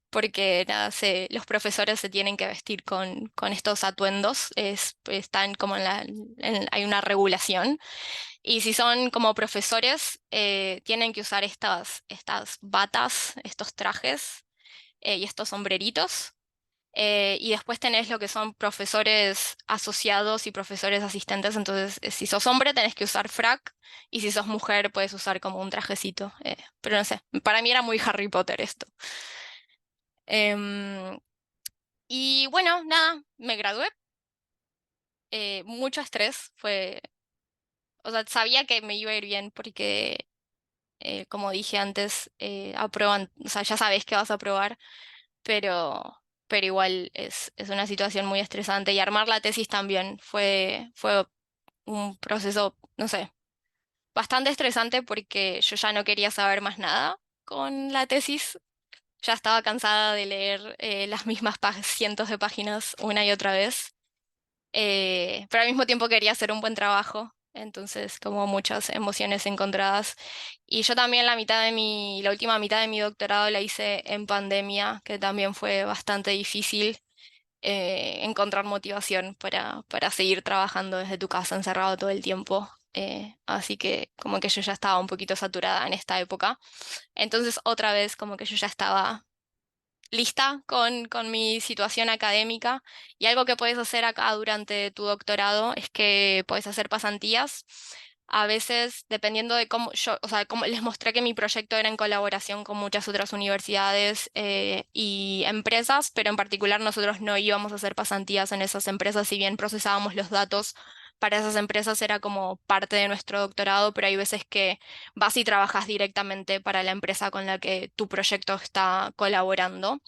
porque nada, los profesores se tienen que vestir con estos atuendos, están como hay una regulación. Y si son como profesores, tienen que usar estas batas, estos trajes, y estos sombreritos. Y después tenés lo que son profesores asociados y profesores asistentes. Entonces, si sos hombre, tenés que usar frac. Y si sos mujer, puedes usar como un trajecito. Pero no sé, para mí era muy Harry Potter esto. Em, y bueno, nada, me gradué. Mucho estrés. O sea, sabía que me iba a ir bien porque, como dije antes, aprueban, o sea, ya sabes que vas a aprobar, pero igual es una situación muy estresante. Y armar la tesis también fue un proceso, no sé, bastante estresante porque yo ya no quería saber más nada con la tesis. Ya estaba cansada de leer, las mismas cientos de páginas una y otra vez. Pero al mismo tiempo quería hacer un buen trabajo. entonces como muchas emociones encontradas. Y yo también la última mitad de mi doctorado la hice en pandemia, que también fue bastante difícil encontrar motivación para seguir trabajando desde tu casa encerrado todo el tiempo. Así que como que yo ya estaba un poquito saturada en esta época. Entonces otra vez como que yo ya estaba lista con mi situación académica, y algo que puedes hacer acá durante tu doctorado es que puedes hacer pasantías. A veces, dependiendo de cómo yo, o sea, como les mostré que mi proyecto era en colaboración con muchas otras universidades y empresas, pero en particular nosotros no íbamos a hacer pasantías en esas empresas, si bien procesábamos los datos para esas empresas era como parte de nuestro doctorado, pero hay veces que vas y trabajas directamente para la empresa con la que tu proyecto está colaborando.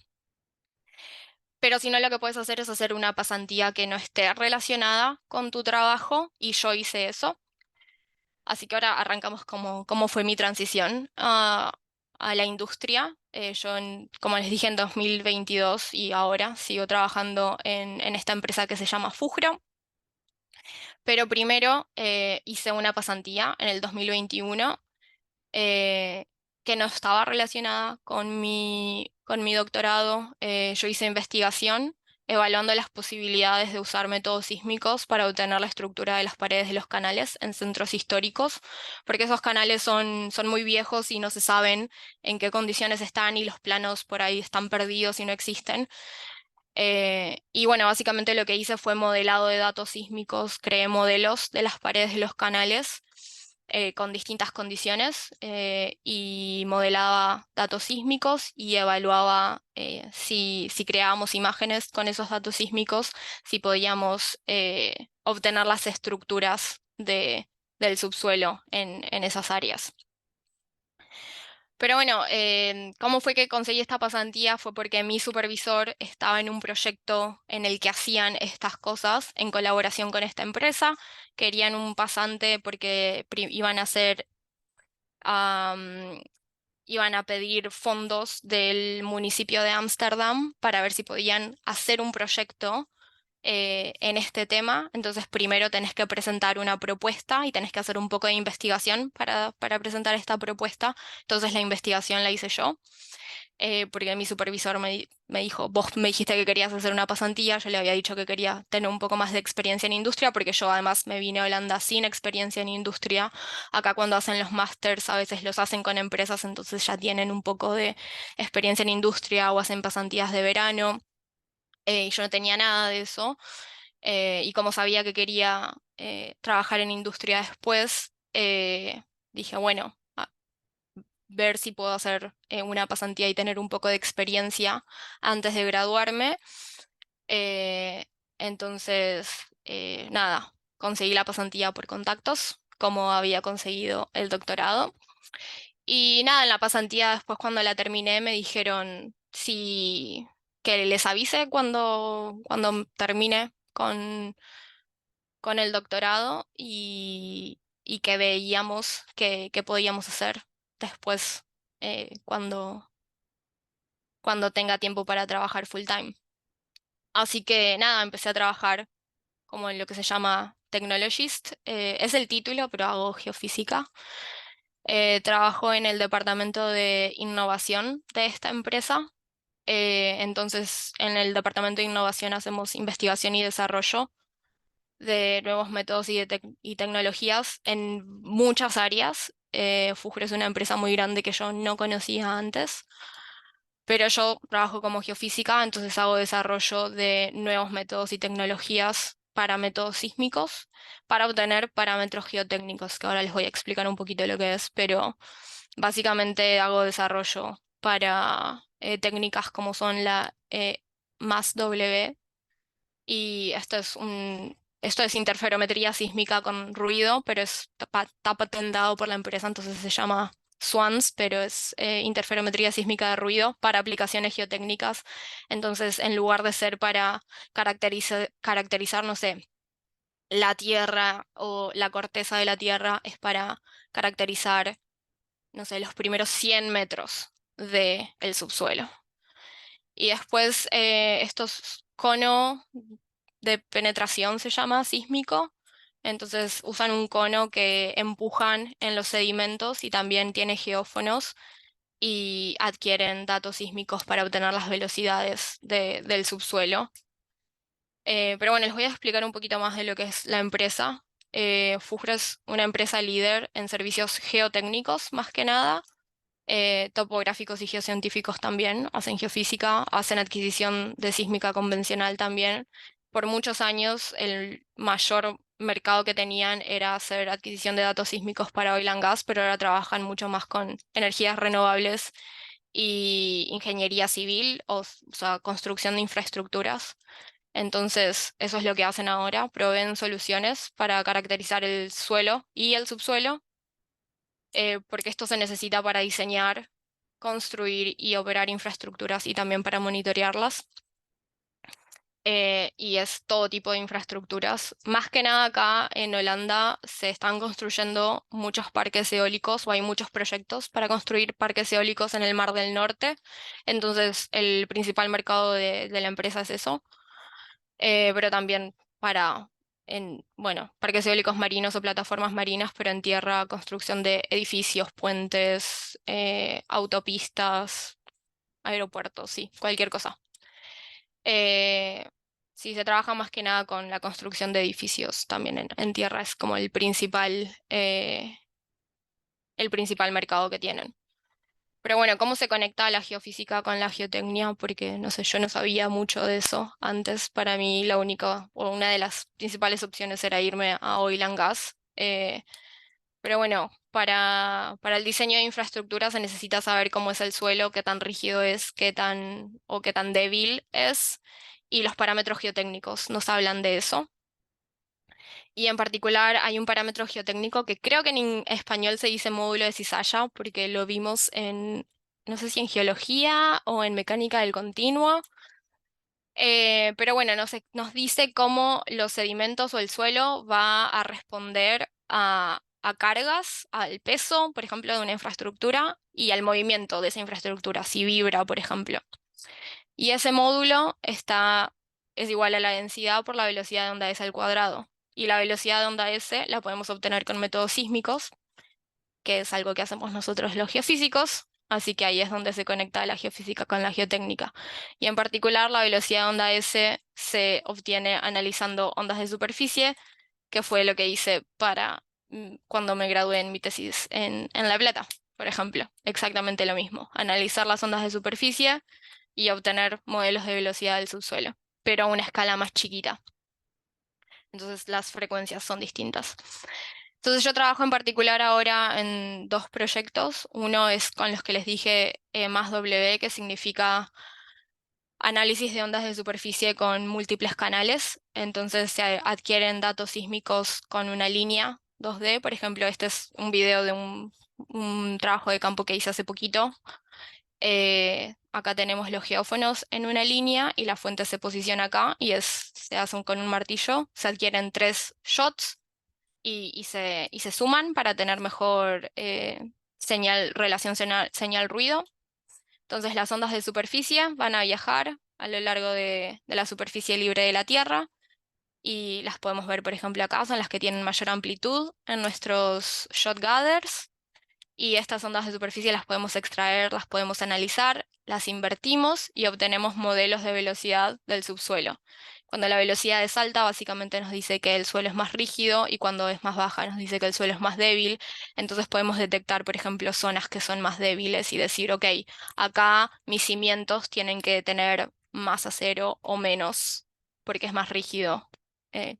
Pero si no, lo que puedes hacer es hacer una pasantía que no esté relacionada con tu trabajo, y yo hice eso. Así que ahora arrancamos cómo fue mi transición a la industria. Yo, como les dije, en 2022 y ahora sigo trabajando en esta empresa que se llama Fugro. Pero primero hice una pasantía en el 2021 eh, que no estaba relacionada con mi doctorado. Yo hice investigación evaluando las posibilidades de usar métodos sísmicos para obtener la estructura de las paredes de los canales en centros históricos, porque esos canales son muy viejos y no se saben en qué condiciones están, y los planos por ahí están perdidos y no existen. Y bueno, básicamente lo que hice fue modelado de datos sísmicos, creé modelos de las paredes de los canales con distintas condiciones y modelaba datos sísmicos y evaluaba si creábamos imágenes con esos datos sísmicos, si podíamos obtener las estructuras del subsuelo en esas áreas. Pero bueno, ¿cómo fue que conseguí esta pasantía? Fue porque mi supervisor estaba en un proyecto en el que hacían estas cosas en colaboración con esta empresa. Querían un pasante porque iban a hacer, iban a pedir fondos del municipio de Ámsterdam para ver si podían hacer un proyecto en este tema. Entonces, primero tenés que presentar una propuesta y tenés que hacer un poco de investigación para presentar esta propuesta. Entonces, la investigación la hice yo, porque mi supervisor me dijo, vos me dijiste que querías hacer una pasantía, yo le había dicho que quería tener un poco más de experiencia en industria, porque yo además me vine a Holanda sin experiencia en industria. Acá cuando hacen los másters a veces los hacen con empresas, entonces ya tienen un poco de experiencia en industria o hacen pasantías de verano. Y yo no tenía nada de eso. Y como sabía que quería trabajar en industria después, dije, bueno, ver si puedo hacer una pasantía y tener un poco de experiencia antes de graduarme. Eh, entonces, nada, conseguí la pasantía por contactos, como había conseguido el doctorado. Y nada, en la pasantía después cuando la terminé me dijeron que les avise cuando termine con el doctorado y que veíamos qué podíamos hacer después cuando tenga tiempo para trabajar full time. Así que nada, empecé a trabajar como en lo que se llama Technologist. Es el título, pero hago geofísica. Trabajo en el departamento de innovación de esta empresa. Entonces, en el departamento de innovación hacemos investigación y desarrollo de nuevos métodos y tecnologías en muchas áreas. Fugro es una empresa muy grande que yo no conocía antes, pero yo trabajo como geofísica, entonces hago desarrollo de nuevos métodos y tecnologías para métodos sísmicos, para obtener parámetros geotécnicos, que ahora les voy a explicar un poquito lo que es, pero básicamente hago desarrollo para técnicas como son la MASW, y esto es interferometría sísmica con ruido, pero está patentado por la empresa, entonces se llama SWANS, pero es interferometría sísmica de ruido para aplicaciones geotécnicas. Entonces, en lugar de ser para caracterizar, no sé, la Tierra o la corteza de la Tierra, es para caracterizar, no sé, los primeros 100 metros del subsuelo. Y después estos cono de penetración se llama sísmico, Entonces usan un cono que empujan en los sedimentos y también tiene geófonos y adquieren datos sísmicos para obtener las velocidades del subsuelo. Pero bueno, les voy a explicar un poquito más de lo que es la empresa. Fugro es una empresa líder en servicios geotécnicos, más que nada, topográficos y geocientíficos también. Hacen geofísica, hacen adquisición de sísmica convencional también. Por muchos años, el mayor mercado que tenían era hacer adquisición de datos sísmicos para oil and gas, pero ahora trabajan mucho más con energías renovables y ingeniería civil, o sea, construcción de infraestructuras. Entonces, eso es lo que hacen ahora, proveen soluciones para caracterizar el suelo y el subsuelo, porque esto se necesita para diseñar, construir y operar infraestructuras y también para monitorearlas. Y es todo tipo de infraestructuras. Más que nada acá en Holanda se están construyendo muchos parques eólicos o hay muchos proyectos para construir parques eólicos en el Mar del Norte. Entonces, el principal mercado de la empresa es eso. Pero también para, bueno, parques eólicos marinos o plataformas marinas, pero en tierra, construcción de edificios, puentes, autopistas, aeropuertos, sí, cualquier cosa. Eh, sí, se trabaja más que nada con la construcción de edificios también en tierra, es como el principal mercado que tienen. Pero bueno, ¿cómo se conecta la geofísica con la geotecnia? Porque, no sé, yo no sabía mucho de eso antes. Para mí la única o una de las principales opciones era irme a oil and gas. Pero bueno, para el diseño de infraestructura se necesita saber cómo es el suelo, qué tan rígido es, qué tan o qué tan débil es, y los parámetros geotécnicos nos hablan de eso. Y en particular hay un parámetro geotécnico que creo que en español se dice módulo de cizalla, porque lo vimos en, no sé si en geología o en mecánica del continuo. Pero bueno, nos dice cómo los sedimentos o el suelo va a responder a cargas, al peso, por ejemplo, de una infraestructura y al movimiento de esa infraestructura, si vibra, por ejemplo. Y ese módulo es igual a la densidad por la velocidad de onda S al cuadrado. Y la velocidad de onda S la podemos obtener con métodos sísmicos, que es algo que hacemos nosotros los geofísicos, así que ahí es donde se conecta la geofísica con la geotécnica. Y en particular, la velocidad de onda S se obtiene analizando ondas de superficie, que fue lo que hice para cuando me gradué en mi tesis en La Plata, por ejemplo. Exactamente lo mismo, analizar las ondas de superficie y obtener modelos de velocidad del subsuelo, pero a una escala más chiquita. Entonces las frecuencias son distintas. Entonces yo trabajo en particular ahora en dos proyectos. Uno es con los que les dije más W, que significa análisis de ondas de superficie con múltiples canales. Entonces se adquieren datos sísmicos con una línea 2D. Por ejemplo, este es un video de un trabajo de campo que hice hace poquito. Acá tenemos los geófonos en una línea y la fuente se posiciona acá y se hacen con un martillo. Se adquieren 3 shots y se suman para tener mejor relación señal-ruido. Entonces las ondas de superficie van a viajar a lo largo de la superficie libre de la Tierra y las podemos ver, por ejemplo, acá son las que tienen mayor amplitud en nuestros shot gathers. Y estas ondas de superficie las podemos extraer, las podemos analizar, las invertimos y obtenemos modelos de velocidad del subsuelo. Cuando la velocidad es alta, básicamente nos dice que el suelo es más rígido y cuando es más baja nos dice que el suelo es más débil. Entonces podemos detectar, por ejemplo, zonas que son más débiles y decir, ok, acá mis cimientos tienen que tener más acero o menos porque es más rígido,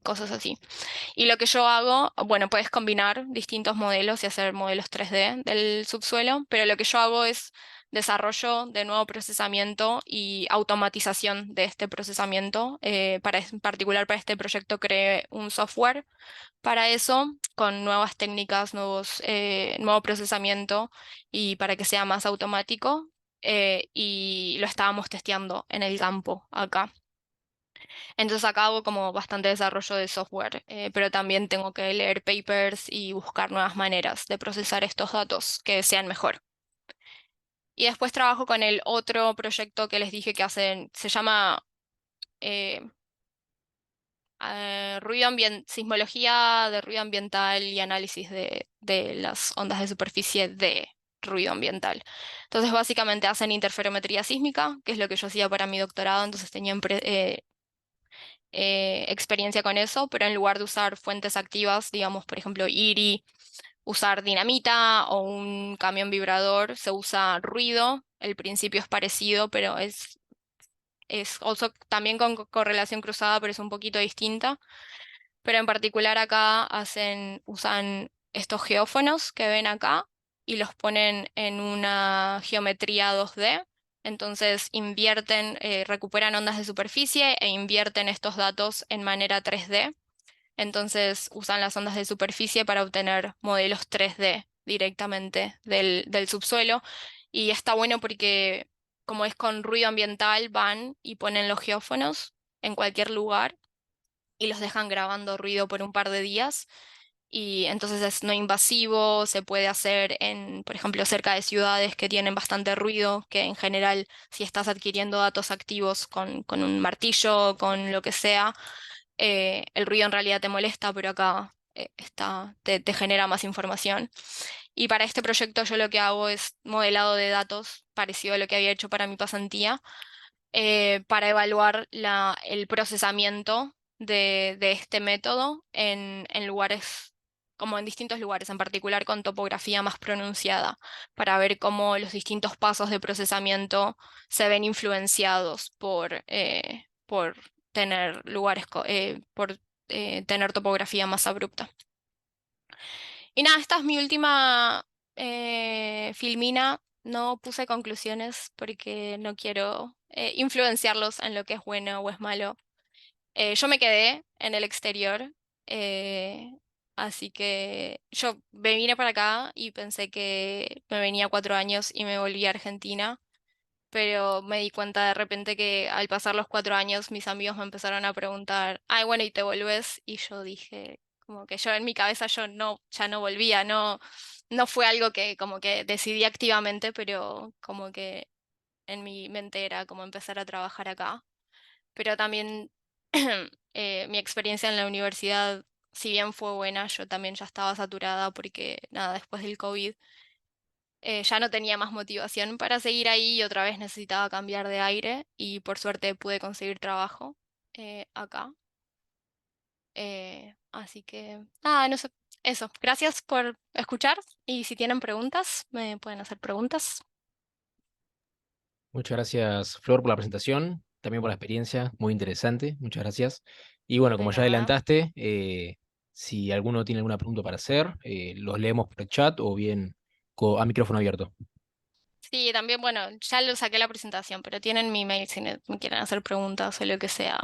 cosas así. Y lo que yo hago, bueno, puedes combinar distintos modelos y hacer modelos 3D del subsuelo, pero lo que yo hago es desarrollo de nuevo procesamiento y automatización de este procesamiento. En particular para este proyecto creé un software para eso, con nuevas técnicas, nuevo procesamiento y para que sea más automático. Y lo estábamos testeando en el campo acá. Entonces acá hago como bastante desarrollo de software, pero también tengo que leer papers y buscar nuevas maneras de procesar estos datos que sean mejor. Y después trabajo con el otro proyecto que les dije que hacen, se llama sismología de ruido ambiental y análisis de las ondas de superficie de ruido ambiental. Entonces, básicamente hacen interferometría sísmica, que es lo que yo hacía para mi doctorado, entonces tenía experiencia con eso, pero en lugar de usar fuentes activas, digamos, por ejemplo, IRI, usar dinamita o un camión vibrador, se usa ruido. El principio es parecido, pero también con correlación cruzada, pero es un poquito distinta. Pero en particular acá usan estos geófonos que ven acá y los ponen en una geometría 2D. Entonces recuperan ondas de superficie e invierten estos datos en manera 3D. Entonces usan las ondas de superficie para obtener modelos 3D directamente del subsuelo. Y está bueno porque como es con ruido ambiental, van y ponen los geófonos en cualquier lugar y los dejan grabando ruido por un par de días. Y entonces es no invasivo, se puede hacer por ejemplo, cerca de ciudades que tienen bastante ruido, que en general, si estás adquiriendo datos activos con un martillo, con lo que sea, el ruido en realidad te molesta, pero acá te genera más información. Y para este proyecto yo lo que hago es modelado de datos, parecido a lo que había hecho para mi pasantía, para evaluar el procesamiento de este método en lugares, como en distintos lugares, en particular con topografía más pronunciada, para ver cómo los distintos pasos de procesamiento se ven influenciados por tener tener topografía más abrupta. Y nada, esta es mi última filmina. No puse conclusiones porque no quiero influenciarlos en lo que es bueno o es malo. Yo me quedé en el exterior, eh, así que yo me vine para acá y pensé que me venía 4 años y me volví a Argentina, pero me di cuenta de repente que al pasar los 4 años mis amigos me empezaron a preguntar, ay, bueno, ¿y te volvés? Y yo dije, como que yo en mi cabeza yo no, ya no volvía, no fue algo que como que decidí activamente, pero como que en mi mente era como empezar a trabajar acá. Pero también mi experiencia en la universidad, si bien fue buena, yo también ya estaba saturada porque nada, después del COVID ya no tenía más motivación para seguir ahí y otra vez necesitaba cambiar de aire y por suerte pude conseguir trabajo acá. Así que, nada, no sé, eso. Gracias por escuchar y si tienen preguntas, me pueden hacer preguntas. Muchas gracias, Flor, por la presentación, también por la experiencia, muy interesante, muchas gracias. Y bueno, De como ya nada. adelantaste, si alguno tiene alguna pregunta para hacer, los leemos por el chat o bien a micrófono abierto. Sí, también, bueno, ya lo saqué la presentación, pero tienen mi mail si me quieren hacer preguntas o lo que sea.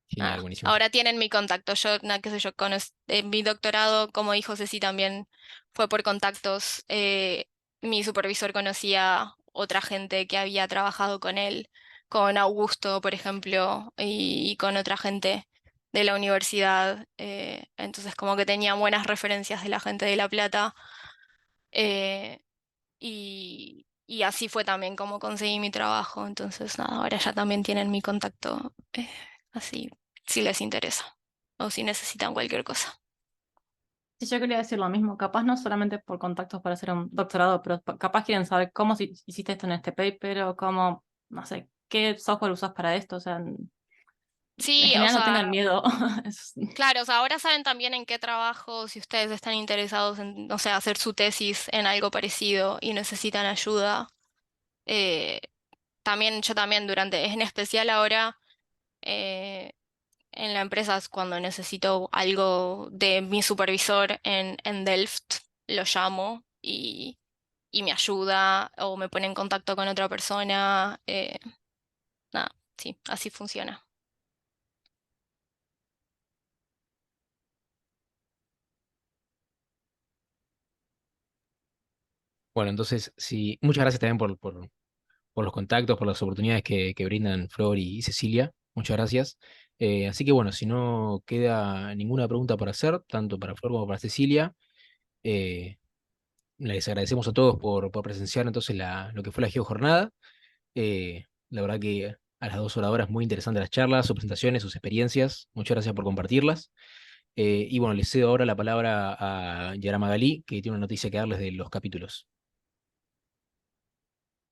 Genial, Nada, buenísimo. ahora tienen mi contacto. Yo, nada, qué sé yo, mi doctorado, como dijo Ceci, también fue por contactos. Mi supervisor conocía otra gente que había trabajado con él, con Augusto, por ejemplo, y con otra gente de la universidad. Entonces, como que tenía buenas referencias de la gente de La Plata. eh, y así fue también como conseguí mi trabajo. Entonces, nada, ahora ya también tienen mi contacto, así, si les interesa o si necesitan cualquier cosa. Sí, yo quería decir lo mismo, capaz no solamente por contactos para hacer un doctorado, pero capaz quieren saber cómo hiciste esto en este paper o cómo, no sé, qué software usas para esto, o sea, en Sí, o general no sea, tengan miedo. claro, o sea, ahora saben también en qué trabajo, si ustedes están interesados en, no sé, hacer su tesis en algo parecido y necesitan ayuda. eh, yo también en especial ahora. eh, En la empresa es cuando necesito algo de mi supervisor en Delft, lo llamo y me ayuda o me pone en contacto con otra persona. Nada, sí, así funciona. Bueno, entonces, sí, muchas gracias también por los contactos, por las oportunidades que brindan Flor y Cecilia. Muchas gracias. Así que bueno, si no queda ninguna pregunta por hacer, tanto para Flor como para Cecilia, eh, les agradecemos a todos por presenciar entonces lo que fue la geojornada. La verdad que a las dos oradoras, muy interesantes las charlas, sus presentaciones, sus experiencias. Muchas gracias por compartirlas. Y bueno, les cedo ahora la palabra a Yara Magalí, que tiene una noticia que darles de los capítulos.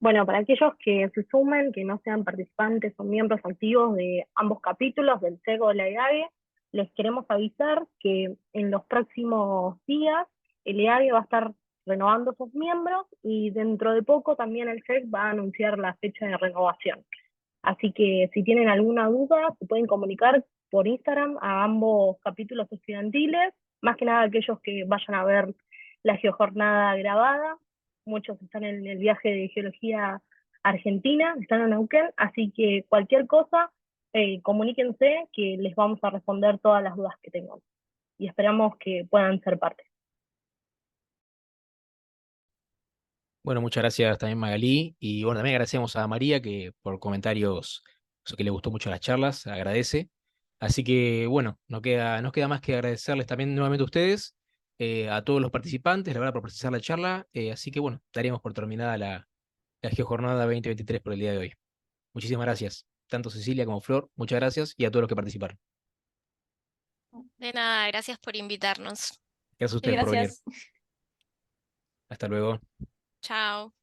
Bueno, para aquellos que se sumen, que no sean participantes o miembros activos de ambos capítulos del CEGO o la EAGE, les queremos avisar que en los próximos días el EAGE va a estar renovando sus miembros y dentro de poco también el CEG va a anunciar la fecha de renovación. Así que si tienen alguna duda, se pueden comunicar por Instagram a ambos capítulos estudiantiles, más que nada aquellos que vayan a ver la geojornada grabada. Muchos están en el viaje de geología argentina, están en Neuquén, así que cualquier cosa, comuníquense que les vamos a responder todas las dudas que tengan. Y esperamos que puedan ser parte. Bueno, muchas gracias también Magalí. Y bueno, también agradecemos a María que por comentarios, eso que le gustó mucho las charlas, agradece. Así que bueno, nos queda más que agradecerles también nuevamente a ustedes, a todos los participantes, la verdad, por precisar la charla. Así que bueno, daríamos por terminada la GeoJornada 2023 por el día de hoy. Muchísimas gracias, tanto Cecilia como Flor, muchas gracias, y a todos los que participaron. De nada, gracias por invitarnos. Gracias a Sí, ustedes por venir. gracias. Hasta luego. Chao.